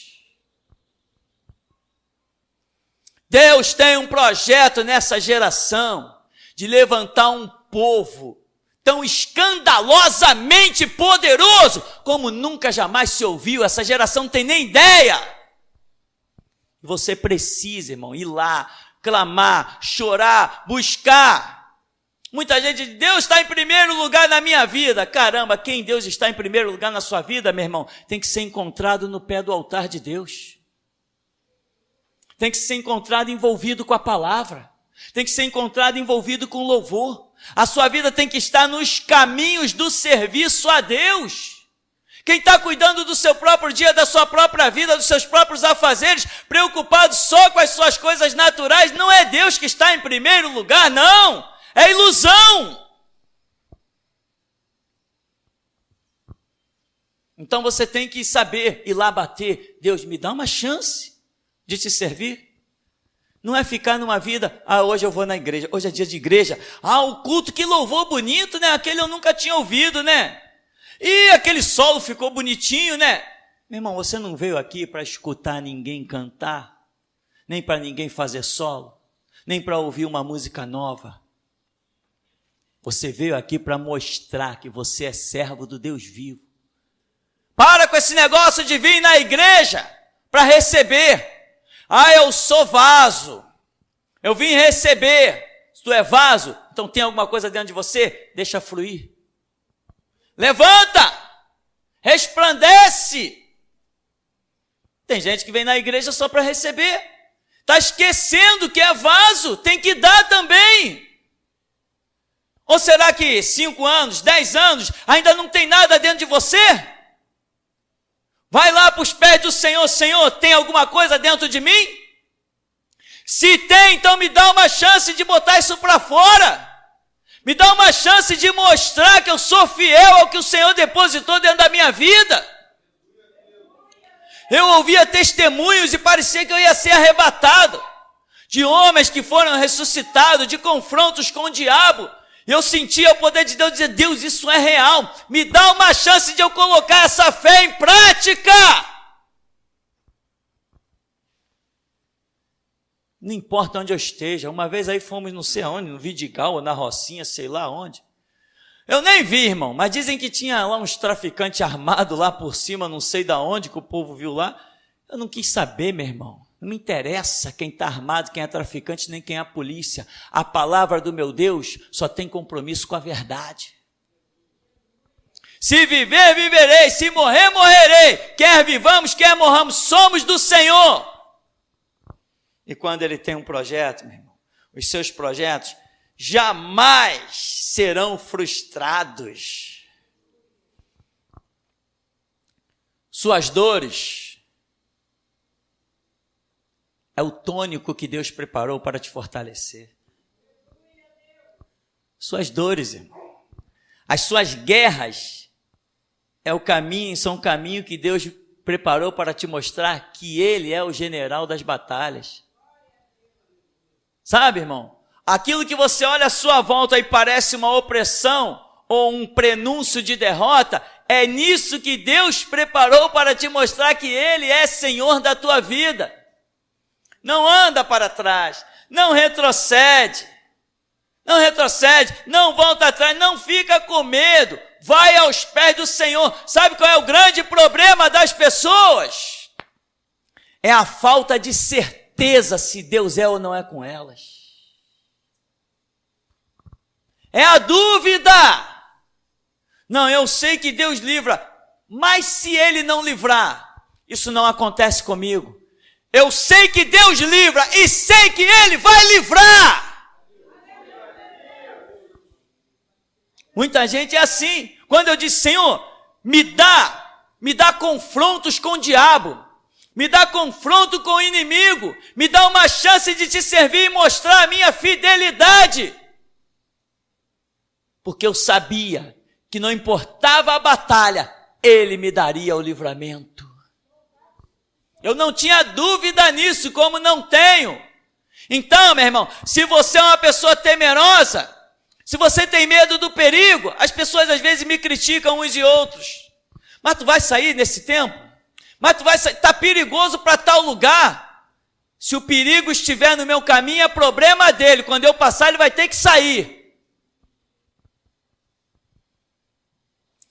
Deus tem um projeto nessa geração de levantar um povo tão escandalosamente poderoso como nunca jamais se ouviu. Essa geração não tem nem ideia. Você precisa, irmão, ir lá, clamar, chorar, buscar. Muita gente diz: Deus está em primeiro lugar na minha vida. Caramba, quem Deus está em primeiro lugar na sua vida, meu irmão, tem que ser encontrado no pé do altar de Deus. Tem que ser encontrado envolvido com a palavra. Tem que ser encontrado envolvido com louvor. A sua vida tem que estar nos caminhos do serviço a Deus. Quem está cuidando do seu próprio dia, da sua própria vida, dos seus próprios afazeres, preocupado só com as suas coisas naturais, não é Deus que está em primeiro lugar, não. É ilusão. Então você tem que saber ir lá bater: Deus, me dá uma chance de te servir. Não é ficar numa vida: hoje eu vou na igreja, hoje é dia de igreja, o culto, que louvor bonito, né? Aquele eu nunca tinha ouvido, né? E aquele solo ficou bonitinho, né? Meu irmão, você não veio aqui para escutar ninguém cantar, nem para ninguém fazer solo, nem para ouvir uma música nova. Você veio aqui para mostrar que você é servo do Deus vivo. Para com esse negócio de vir na igreja para receber. Eu sou vaso, eu vim receber. Se tu é vaso, então tem alguma coisa dentro de você, deixa fluir. Levanta, resplandece. Tem gente que vem na igreja só para receber, está esquecendo que é vaso, tem que dar também. Ou será que 5 anos, 10 anos, ainda não tem nada dentro de você? Vai lá para os pés do Senhor: Senhor, tem alguma coisa dentro de mim? Se tem, então me dá uma chance de botar isso para fora. Me dá uma chance de mostrar que eu sou fiel ao que o Senhor depositou dentro da minha vida. Eu ouvia testemunhos e parecia que eu ia ser arrebatado. de homens que foram ressuscitados, de confrontos com o diabo. Eu sentia o poder de Deus dizer: Deus, isso é real, me dá uma chance de eu colocar essa fé em prática. Não importa onde eu esteja. Uma vez aí fomos não sei aonde, no Vidigal ou na Rocinha, sei lá onde. Eu nem vi, irmão, mas dizem que tinha lá uns traficantes armados lá por cima, não sei da onde, que o povo viu lá. Eu não quis saber, meu irmão. Não me interessa quem está armado, quem é traficante, nem quem é a polícia. A palavra do meu Deus só tem compromisso com a verdade. Se viver, viverei. Se morrer, morrerei. Quer vivamos, quer morramos, somos do Senhor. E quando Ele tem um projeto, meu irmão, os seus projetos jamais serão frustrados. Suas dores é o tônico que Deus preparou para te fortalecer. Suas dores, irmão, as suas guerras são o caminho que Deus preparou para te mostrar que Ele é o general das batalhas. Sabe, irmão? Aquilo que você olha à sua volta e parece uma opressão ou um prenúncio de derrota, é nisso que Deus preparou para te mostrar que Ele é Senhor da tua vida. Não anda para trás, não retrocede, não volta atrás, não fica com medo, vai aos pés do Senhor. Sabe qual é o grande problema das pessoas? É a falta de certeza se Deus é ou não é com elas. É a dúvida. Não, eu sei que Deus livra, mas se Ele não livrar, isso não acontece comigo. Eu sei que Deus livra e sei que Ele vai livrar. Muita gente é assim. Quando eu disse: Senhor, me dá confrontos com o diabo, me dá confronto com o inimigo, me dá uma chance de te servir e mostrar a minha fidelidade. Porque eu sabia que não importava a batalha, Ele me daria o livramento. Eu não tinha dúvida nisso, como não tenho. Então, meu irmão, se você é uma pessoa temerosa, se você tem medo do perigo, as pessoas às vezes me criticam uns e outros. Mas tu vai sair nesse tempo? Mas tu vai sair, está perigoso para tal lugar. Se o perigo estiver no meu caminho, é problema dele. Quando eu passar, ele vai ter que sair.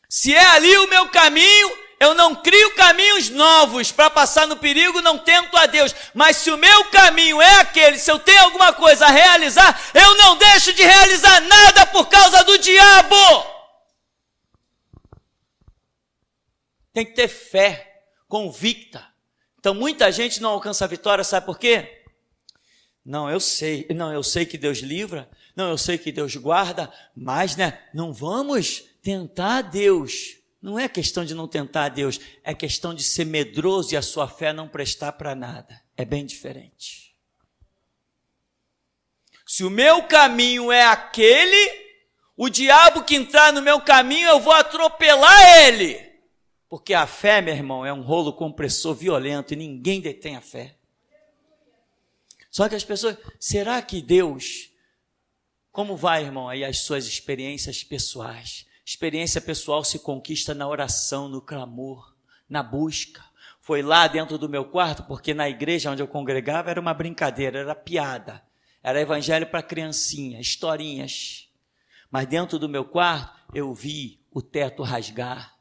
Se é ali o meu caminho, eu não crio caminhos novos para passar no perigo, não tento a Deus. Mas se o meu caminho é aquele, se eu tenho alguma coisa a realizar, eu não deixo de realizar nada por causa do diabo. Tem que ter fé convicta. Então muita gente não alcança a vitória, sabe por quê? Eu sei que Deus livra, eu sei que Deus guarda, mas não vamos tentar a Deus. Não é questão de não tentar a Deus, é questão de ser medroso e a sua fé não prestar para nada. É bem diferente. Se o meu caminho é aquele, o diabo que entrar no meu caminho, eu vou atropelar ele. Porque a fé, meu irmão, é um rolo compressor violento e ninguém detém a fé. Só que as pessoas, será que Deus... Como vai, irmão, aí as suas experiências pessoais? Experiência pessoal se conquista na oração, no clamor, na busca. Foi lá dentro do meu quarto, porque na igreja onde eu congregava era uma brincadeira, era piada. Era evangelho para criancinha, historinhas. Mas dentro do meu quarto eu vi o teto rasgar.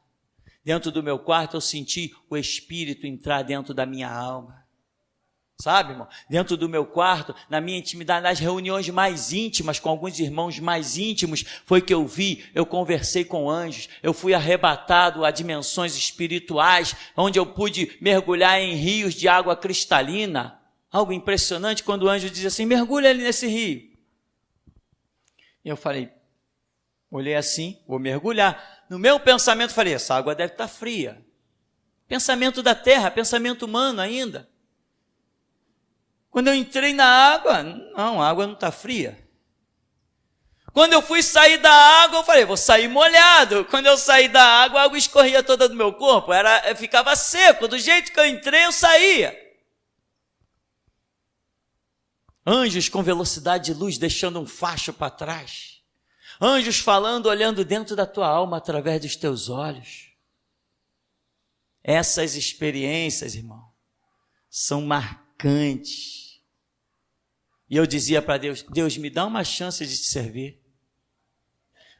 Dentro do meu quarto eu senti o Espírito entrar dentro da minha alma. Sabe, irmão? Dentro do meu quarto, na minha intimidade, nas reuniões mais íntimas, com alguns irmãos mais íntimos, foi que eu conversei com anjos, eu fui arrebatado a dimensões espirituais, onde eu pude mergulhar em rios de água cristalina. Algo impressionante quando o anjo diz assim: mergulha ali nesse rio. E eu falei, olhei assim, vou mergulhar. No meu pensamento falei, essa água deve estar fria. Pensamento da terra, pensamento humano ainda. Quando eu entrei na água, não, a água não está fria. Quando eu fui sair da água, eu falei, vou sair molhado. Quando eu saí da água, a água escorria toda do meu corpo, ficava seco, do jeito que eu entrei, eu saía. Anjos com velocidade de luz deixando um facho para trás. Anjos falando, olhando dentro da tua alma através dos teus olhos. Essas experiências, irmão, são marcantes. E eu dizia para Deus, Deus, me dá uma chance de te servir.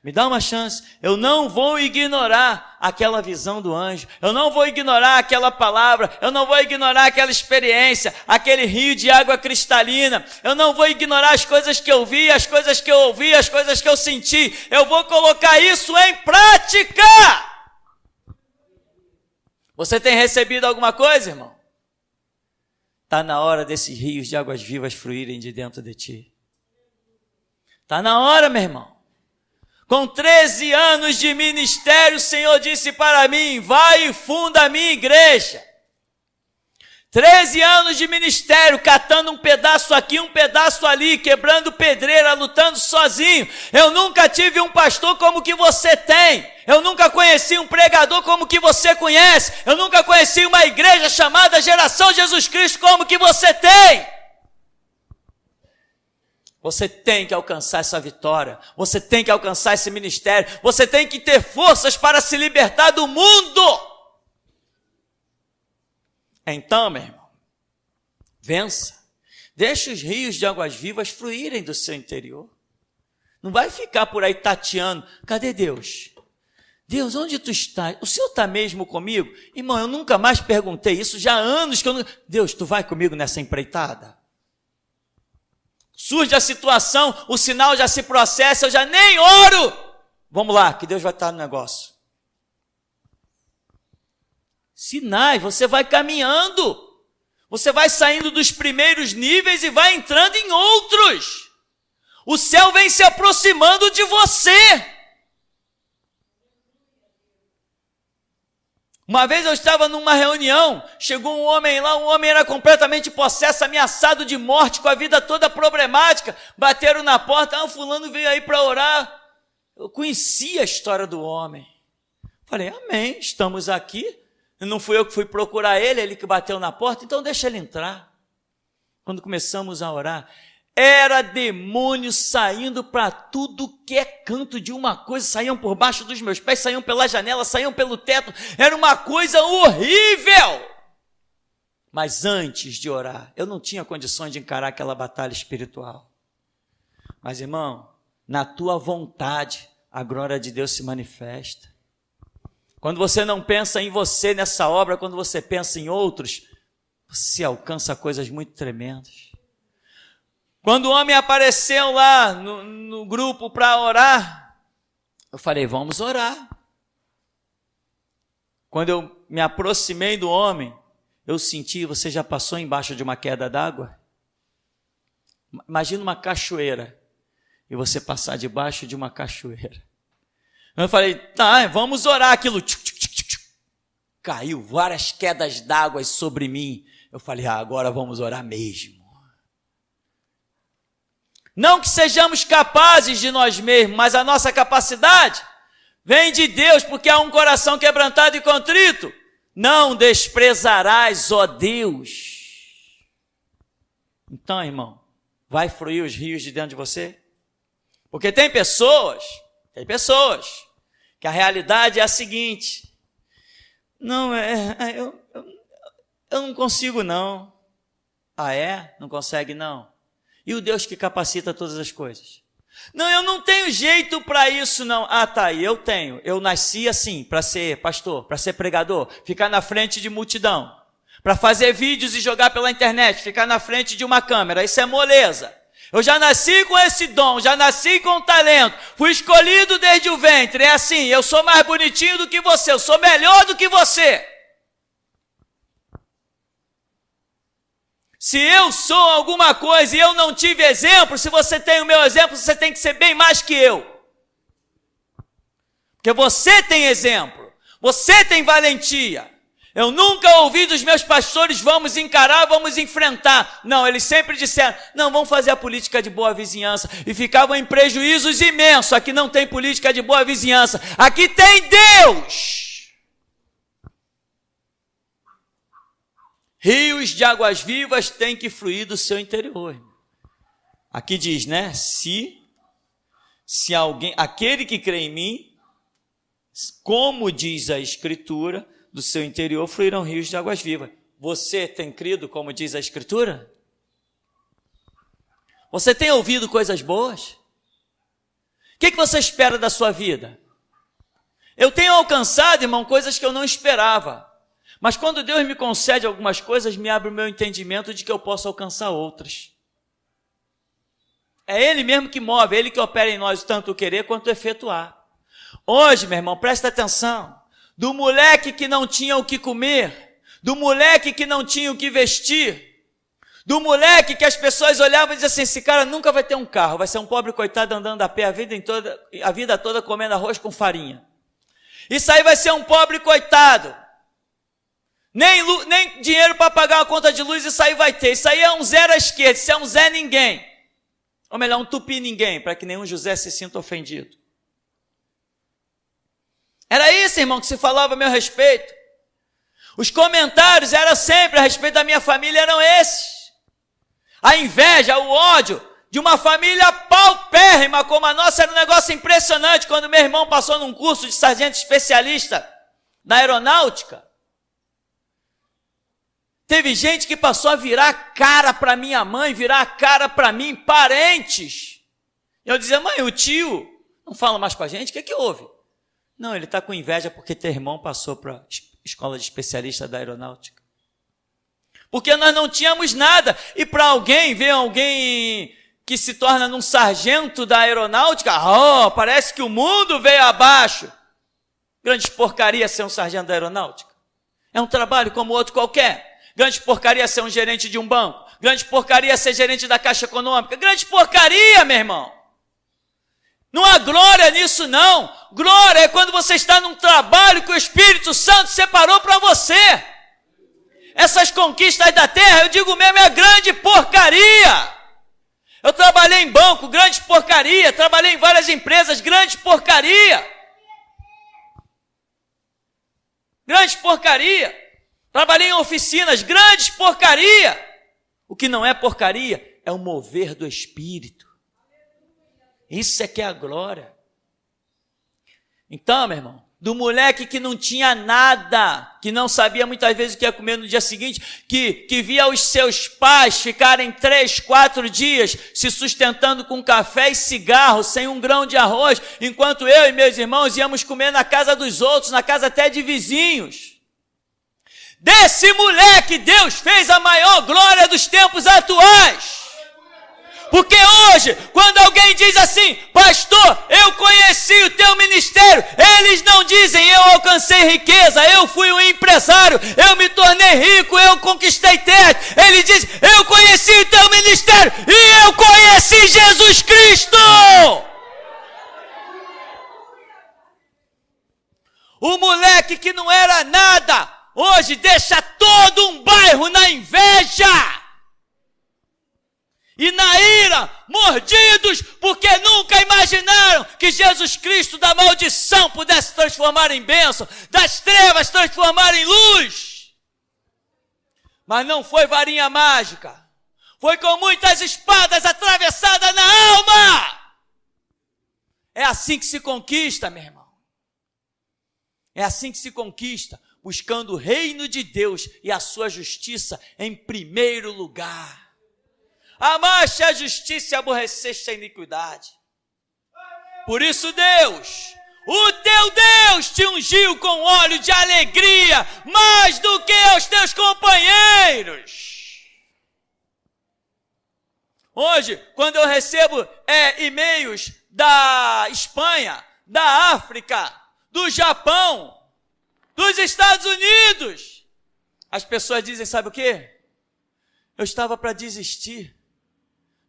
Me dá uma chance. Eu não vou ignorar aquela visão do anjo. Eu não vou ignorar aquela palavra. Eu não vou ignorar aquela experiência, aquele rio de água cristalina. Eu não vou ignorar as coisas que eu vi, as coisas que eu ouvi, as coisas que eu senti. Eu vou colocar isso em prática. Você tem recebido alguma coisa, irmão? Está na hora desses rios de águas vivas fluírem de dentro de ti. Está na hora, meu irmão. Com 13 anos de ministério, o Senhor disse para mim, vai e funda a minha igreja. 13 anos de ministério, catando um pedaço aqui, um pedaço ali, quebrando pedreira, lutando sozinho. Eu nunca tive um pastor como que você tem. Eu nunca conheci um pregador como que você conhece. Eu nunca conheci uma igreja chamada Geração Jesus Cristo como que você tem. Você tem que alcançar essa vitória. Você tem que alcançar esse ministério. Você tem que ter forças para se libertar do mundo. Então, meu irmão, vença. Deixe os rios de águas vivas fluírem do seu interior. Não vai ficar por aí tateando. Cadê Deus? Deus, onde tu estás? O Senhor está mesmo comigo? Irmão, eu nunca mais perguntei isso. Já há anos que eu não... Deus, tu vai comigo nessa empreitada? Surge a situação, o sinal já se processa, eu já nem oro. Vamos lá, que Deus vai estar no negócio. Sinais, você vai caminhando. Você vai saindo dos primeiros níveis e vai entrando em outros. O céu vem se aproximando de você. Uma vez eu estava numa reunião, chegou um homem lá, o homem era completamente possesso, ameaçado de morte, com a vida toda problemática, bateram na porta, fulano veio aí para orar. Eu conhecia a história do homem. Falei, amém, estamos aqui, não fui eu que fui procurar ele, ele que bateu na porta, então deixa ele entrar. Quando começamos a orar, era demônio saindo para tudo que é canto de uma coisa, saíam por baixo dos meus pés, saíam pela janela, saíam pelo teto, era uma coisa horrível. Mas antes de orar, eu não tinha condições de encarar aquela batalha espiritual. Mas irmão, na tua vontade, a glória de Deus se manifesta. Quando você não pensa em você nessa obra, quando você pensa em outros, você alcança coisas muito tremendas. Quando o homem apareceu lá no grupo para orar, eu falei, vamos orar. Quando eu me aproximei do homem, eu senti, você já passou embaixo de uma queda d'água? Imagina uma cachoeira, e você passar debaixo de uma cachoeira. Eu falei, tá, vamos orar aquilo. Caiu várias quedas d'água sobre mim. Eu falei, agora vamos orar mesmo. Não que sejamos capazes de nós mesmos, mas a nossa capacidade vem de Deus, porque há um coração quebrantado e contrito. Não desprezarás, ó Deus. Então, irmão, vai fluir os rios de dentro de você? Porque tem pessoas que a realidade é a seguinte, eu não consigo não. Ah é? Não consegue não? E o Deus que capacita todas as coisas? Não, eu não tenho jeito para isso não. Ah, tá aí, eu tenho. Eu nasci assim, para ser pastor, para ser pregador, ficar na frente de multidão, para fazer vídeos e jogar pela internet, ficar na frente de uma câmera, isso é moleza. Eu já nasci com esse dom, já nasci com talento, fui escolhido desde o ventre, é assim, eu sou mais bonitinho do que você, eu sou melhor do que você. Se eu sou alguma coisa e eu não tive exemplo, se você tem o meu exemplo, você tem que ser bem mais que eu. Porque você tem exemplo, você tem valentia. Eu nunca ouvi dos meus pastores, vamos encarar, vamos enfrentar. Não, eles sempre disseram, não, vamos fazer a política de boa vizinhança. E ficavam em prejuízos imensos. Aqui não tem política de boa vizinhança, aqui tem Deus. Rios de águas vivas têm que fluir do seu interior. Aqui diz, né? Se alguém, aquele que crê em mim, como diz a Escritura, do seu interior fluirão rios de águas vivas. Você tem crido como diz a Escritura? Você tem ouvido coisas boas? O que você espera da sua vida? Eu tenho alcançado, irmão, coisas que eu não esperava. Mas quando Deus me concede algumas coisas, me abre o meu entendimento de que eu posso alcançar outras. É Ele mesmo que move, é Ele que opera em nós tanto o querer quanto o efetuar. Hoje, meu irmão, presta atenção. Do moleque que não tinha o que comer, do moleque que não tinha o que vestir, do moleque que as pessoas olhavam e diziam assim, esse cara nunca vai ter um carro, vai ser um pobre coitado andando a pé a vida toda comendo arroz com farinha. Isso aí vai ser um pobre coitado. Nem dinheiro para pagar uma conta de luz isso aí vai ter. Isso aí é um zero à esquerda, isso é um Zé ninguém. Ou melhor, um tupi ninguém, para que nenhum José se sinta ofendido. Era isso, irmão, que se falava a meu respeito. Os comentários eram sempre a respeito da minha família, eram esses. A inveja, o ódio de uma família paupérrima como a nossa era um negócio impressionante. Quando meu irmão passou num curso de sargento especialista na aeronáutica, teve gente que passou a virar a cara para minha mãe, virar a cara para mim, parentes. Eu dizia, mãe, o tio não fala mais com a gente, o que houve? Não, ele está com inveja porque teu irmão passou para a escola de especialista da aeronáutica. Porque nós não tínhamos nada. E para alguém, ver alguém que se torna num sargento da aeronáutica, parece que o mundo veio abaixo. Grande porcaria ser um sargento da aeronáutica. É um trabalho como outro qualquer. Grande porcaria ser um gerente de um banco. Grande porcaria ser gerente da Caixa Econômica. Grande porcaria, meu irmão. Não há glória nisso, não. Glória é quando você está num trabalho que o Espírito Santo separou para você. Essas conquistas da terra, eu digo mesmo, é grande porcaria. Eu trabalhei em banco, grande porcaria. Trabalhei em várias empresas, grande porcaria. Grande porcaria. Trabalhei em oficinas, grandes porcaria. O que não é porcaria é o mover do Espírito. Isso é que é a glória. Então, meu irmão, do moleque que não tinha nada, que não sabia muitas vezes o que ia comer no dia seguinte, que via os seus pais ficarem 3, 4 dias se sustentando com café e cigarro, sem um grão de arroz, enquanto eu e meus irmãos íamos comer na casa dos outros, na casa até de vizinhos. Desse moleque Deus fez a maior glória dos tempos atuais. Porque hoje, quando alguém diz assim, pastor, eu conheci o teu ministério, eles não dizem, eu alcancei riqueza, eu fui um empresário, eu me tornei rico, eu conquistei terra. Ele diz, eu conheci o teu ministério e eu conheci Jesus Cristo. O moleque que não era nada, hoje deixa todo um bairro na inveja. E na ira, mordidos, porque nunca imaginaram que Jesus Cristo da maldição pudesse transformar em bênção, das trevas transformar em luz. Mas não foi varinha mágica, foi com muitas espadas atravessadas na alma. É assim que se conquista, meu irmão. É assim que se conquista, buscando o reino de Deus e a sua justiça em primeiro lugar. Amaste a justiça e aborreceste a iniquidade. Por isso Deus, o teu Deus, te ungiu com óleo de alegria, mais do que aos teus companheiros. Hoje, quando eu recebo e-mails da Espanha, da África, do Japão, dos Estados Unidos, as pessoas dizem, sabe o quê? Eu estava para desistir,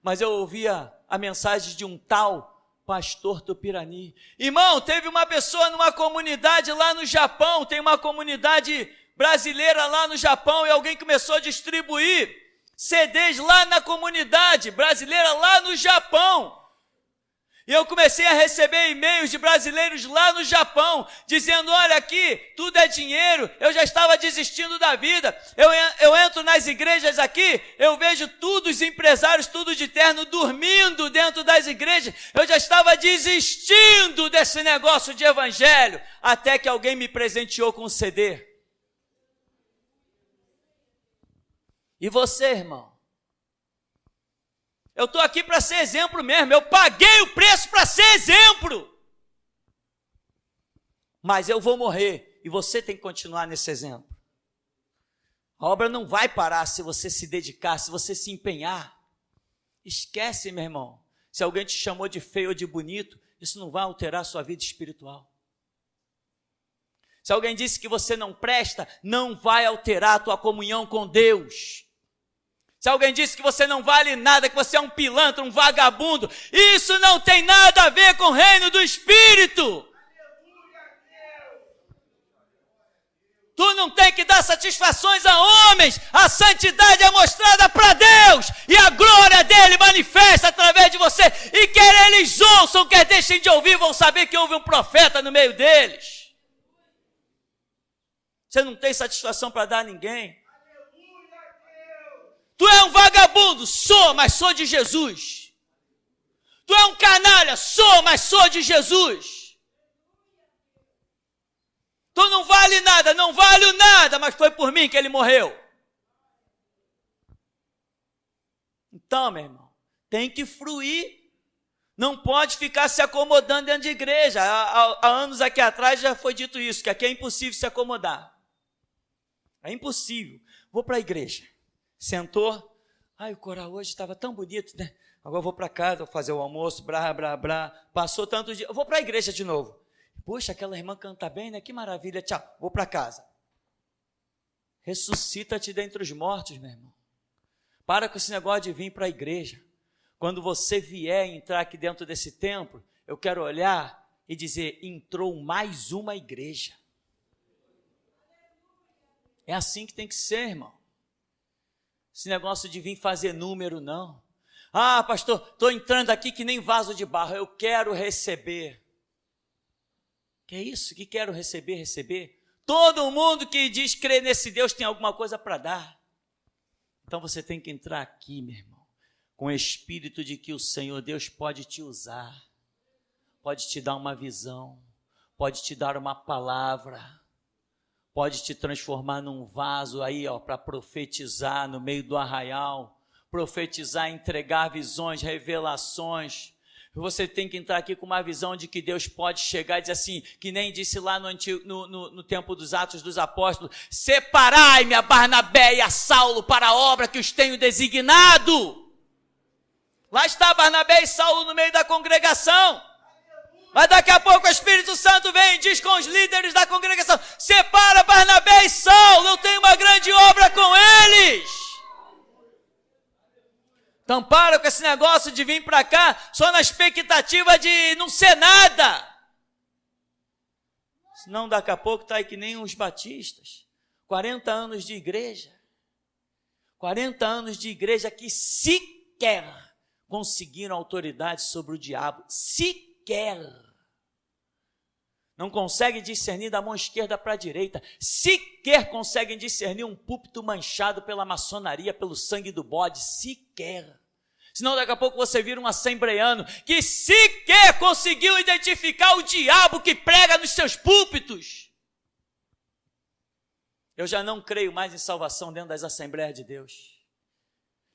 mas eu ouvia a mensagem de um tal pastor Tupirani. Irmão, teve uma pessoa numa comunidade lá no Japão, tem uma comunidade brasileira lá no Japão, e alguém começou a distribuir CDs lá na comunidade brasileira lá no Japão. E eu comecei a receber e-mails de brasileiros lá no Japão, dizendo, olha aqui, tudo é dinheiro, eu já estava desistindo da vida. Eu entro nas igrejas aqui, eu vejo os empresários, tudo de terno, dormindo dentro das igrejas. Eu já estava desistindo desse negócio de evangelho, até que alguém me presenteou com um CD. E você, irmão? Eu estou aqui para ser exemplo mesmo, eu paguei o preço para ser exemplo. Mas eu vou morrer e você tem que continuar nesse exemplo. A obra não vai parar se você se dedicar, se você se empenhar. Esquece, meu irmão, se alguém te chamou de feio ou de bonito, isso não vai alterar a sua vida espiritual. Se alguém disse que você não presta, não vai alterar a tua comunhão com Deus. Se alguém disse que você não vale nada, que você é um pilantra, um vagabundo, isso não tem nada a ver com o reino do Espírito. Tu não tem que dar satisfações a homens, a santidade é mostrada para Deus, e a glória dele manifesta através de você, e quer eles ouçam, quer deixem de ouvir, vão saber que houve um profeta no meio deles. Você não tem satisfação para dar a ninguém. Tu é um vagabundo, sou, mas sou de Jesus. Tu é um canalha, sou, mas sou de Jesus. Tu não vale nada, não vale nada, mas foi por mim que ele morreu. Então, meu irmão, tem que fruir. Não pode ficar se acomodando dentro de igreja. Há anos aqui atrás já foi dito isso, que aqui é impossível se acomodar. É impossível. Vou para a igreja. Sentou, o coral hoje estava tão bonito, né? Agora eu vou para casa, vou fazer o almoço, blá. Passou tanto dia, eu vou para a igreja de novo. Poxa, aquela irmã canta bem, né? Que maravilha, tchau, vou para casa. Ressuscita-te dentre os mortos, meu irmão. Para com esse negócio de vir para a igreja. Quando você vier entrar aqui dentro desse templo, eu quero olhar e dizer, entrou mais uma igreja. É assim que tem que ser, irmão. Esse negócio de vir fazer número, não. Pastor, estou entrando aqui que nem vaso de barro, eu quero receber. Que é isso? Que quero receber? Todo mundo que diz crer nesse Deus tem alguma coisa para dar. Então você tem que entrar aqui, meu irmão, com o espírito de que o Senhor Deus pode te usar, pode te dar uma visão, pode te dar uma palavra, pode te transformar num vaso aí, para profetizar no meio do arraial, profetizar, entregar visões, revelações. Você tem que entrar aqui com uma visão de que Deus pode chegar e dizer assim, que nem disse lá no tempo dos Atos dos Apóstolos, separai-me a Barnabé e a Saulo para a obra que os tenho designado. Lá está Barnabé e Saulo no meio da congregação. Mas daqui a pouco o Espírito Santo vem e diz com os líderes da congregação, separa Barnabé e Saulo, eu tenho uma grande obra com eles. Então para com esse negócio de vir para cá só na expectativa de não ser nada. Senão daqui a pouco está aí que nem os batistas. 40 anos de igreja. 40 anos de igreja que sequer conseguiram autoridade sobre o diabo. Sequer. Não conseguem discernir da mão esquerda para a direita, sequer conseguem discernir um púlpito manchado pela maçonaria, pelo sangue do bode, sequer. Senão daqui a pouco você vira um assembleiano que sequer conseguiu identificar o diabo que prega nos seus púlpitos. Eu já não creio mais em salvação dentro das Assembleias de Deus.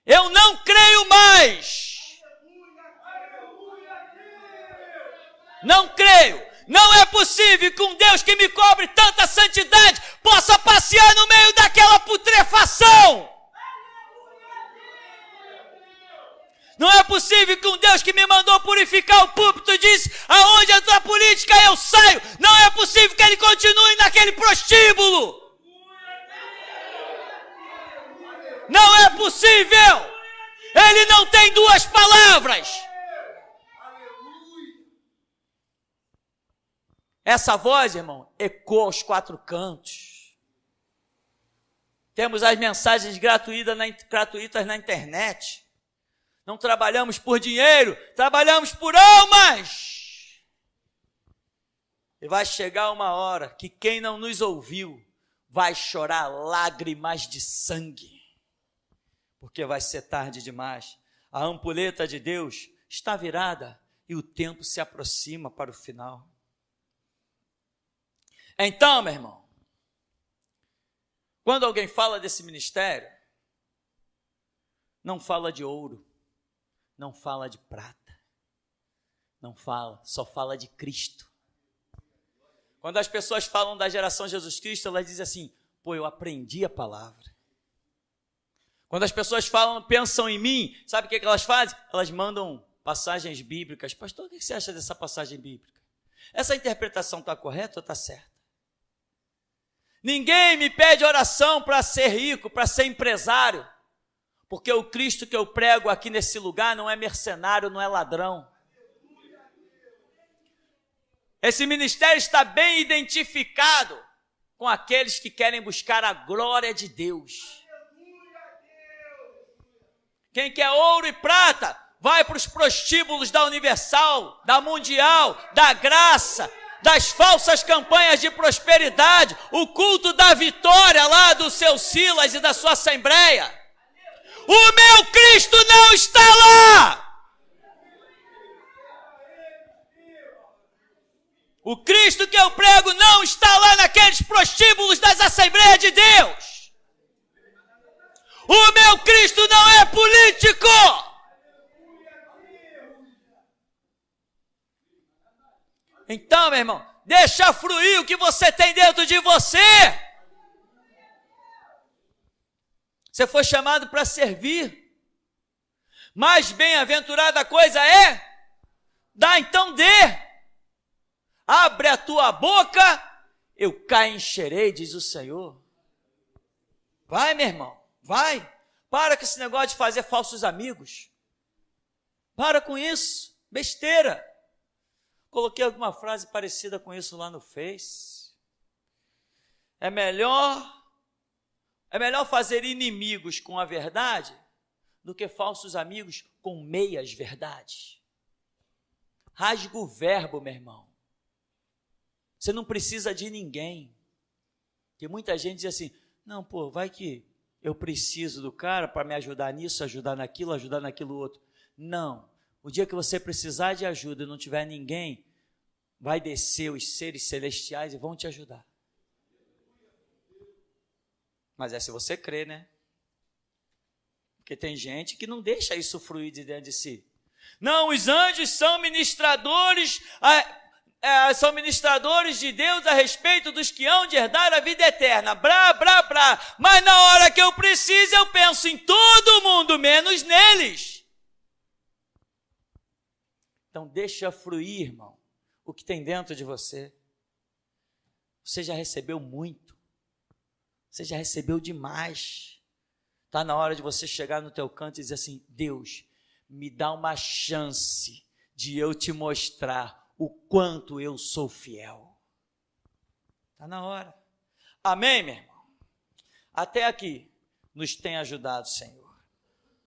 Eu não creio mais. Não creio. Não é possível que um Deus que me cobre tanta santidade possa passear no meio daquela putrefação. Não é possível que um Deus que me mandou purificar o púlpito disse, aonde entra a política eu saio. Não é possível que ele continue naquele prostíbulo. Não é possível. Ele não tem duas palavras. Essa voz, irmão, ecoa aos quatro cantos. Temos as mensagens gratuitas na internet. Não trabalhamos por dinheiro, trabalhamos por almas. E vai chegar uma hora que quem não nos ouviu vai chorar lágrimas de sangue, porque vai ser tarde demais. A ampulheta de Deus está virada e o tempo se aproxima para o final. Então, meu irmão, quando alguém fala desse ministério, não fala de ouro, não fala de prata, não fala, só fala de Cristo. Quando as pessoas falam da geração Jesus Cristo, elas dizem assim, pô, eu aprendi a palavra. Quando as pessoas pensam em mim, sabe o que elas fazem? Elas mandam passagens bíblicas. Pastor, o que você acha dessa passagem bíblica? Essa interpretação está correta ou está certa? Ninguém me pede oração para ser rico, para ser empresário, porque o Cristo que eu prego aqui nesse lugar não é mercenário, não é ladrão. Esse ministério está bem identificado com aqueles que querem buscar a glória de Deus. Quem quer ouro e prata, vai para os prostíbulos da Universal, da Mundial, da Graça, das falsas campanhas de prosperidade, o culto da vitória lá do seu Silas e da sua Assembleia. O meu Cristo não está lá! O Cristo que eu prego não está lá naqueles prostíbulos das Assembleias de Deus. O meu Cristo não é político. Então, meu irmão, deixa fluir o que você tem dentro de você. Você foi chamado para servir. Mais bem-aventurada coisa é, dá então dê. Abre a tua boca, eu cá encherei, diz o Senhor. Vai, meu irmão, vai. Para com esse negócio de fazer falsos amigos. Para com isso, besteira. Coloquei alguma frase parecida com isso lá no Face. É melhor fazer inimigos com a verdade do que falsos amigos com meias verdades. Rasga o verbo, meu irmão. Você não precisa de ninguém. Porque muita gente diz assim, não, pô, vai que eu preciso do cara para me ajudar nisso, ajudar naquilo outro. Não. O dia que você precisar de ajuda e não tiver ninguém, vai descer os seres celestiais e vão te ajudar. Mas é se você crer, né? Porque tem gente que não deixa isso fluir de dentro de si. Não, os anjos são ministradores... são ministradores de Deus a respeito dos que hão de herdar a vida eterna, mas na hora que eu preciso, eu penso em todo mundo, menos neles. Então deixa fluir, irmão, o que tem dentro de você. Você já recebeu muito, você já recebeu demais. Está na hora de você chegar no teu canto e dizer assim, Deus, me dá uma chance de eu te mostrar o quanto eu sou fiel. Está na hora. Amém, meu irmão? Até aqui nos tem ajudado, Senhor.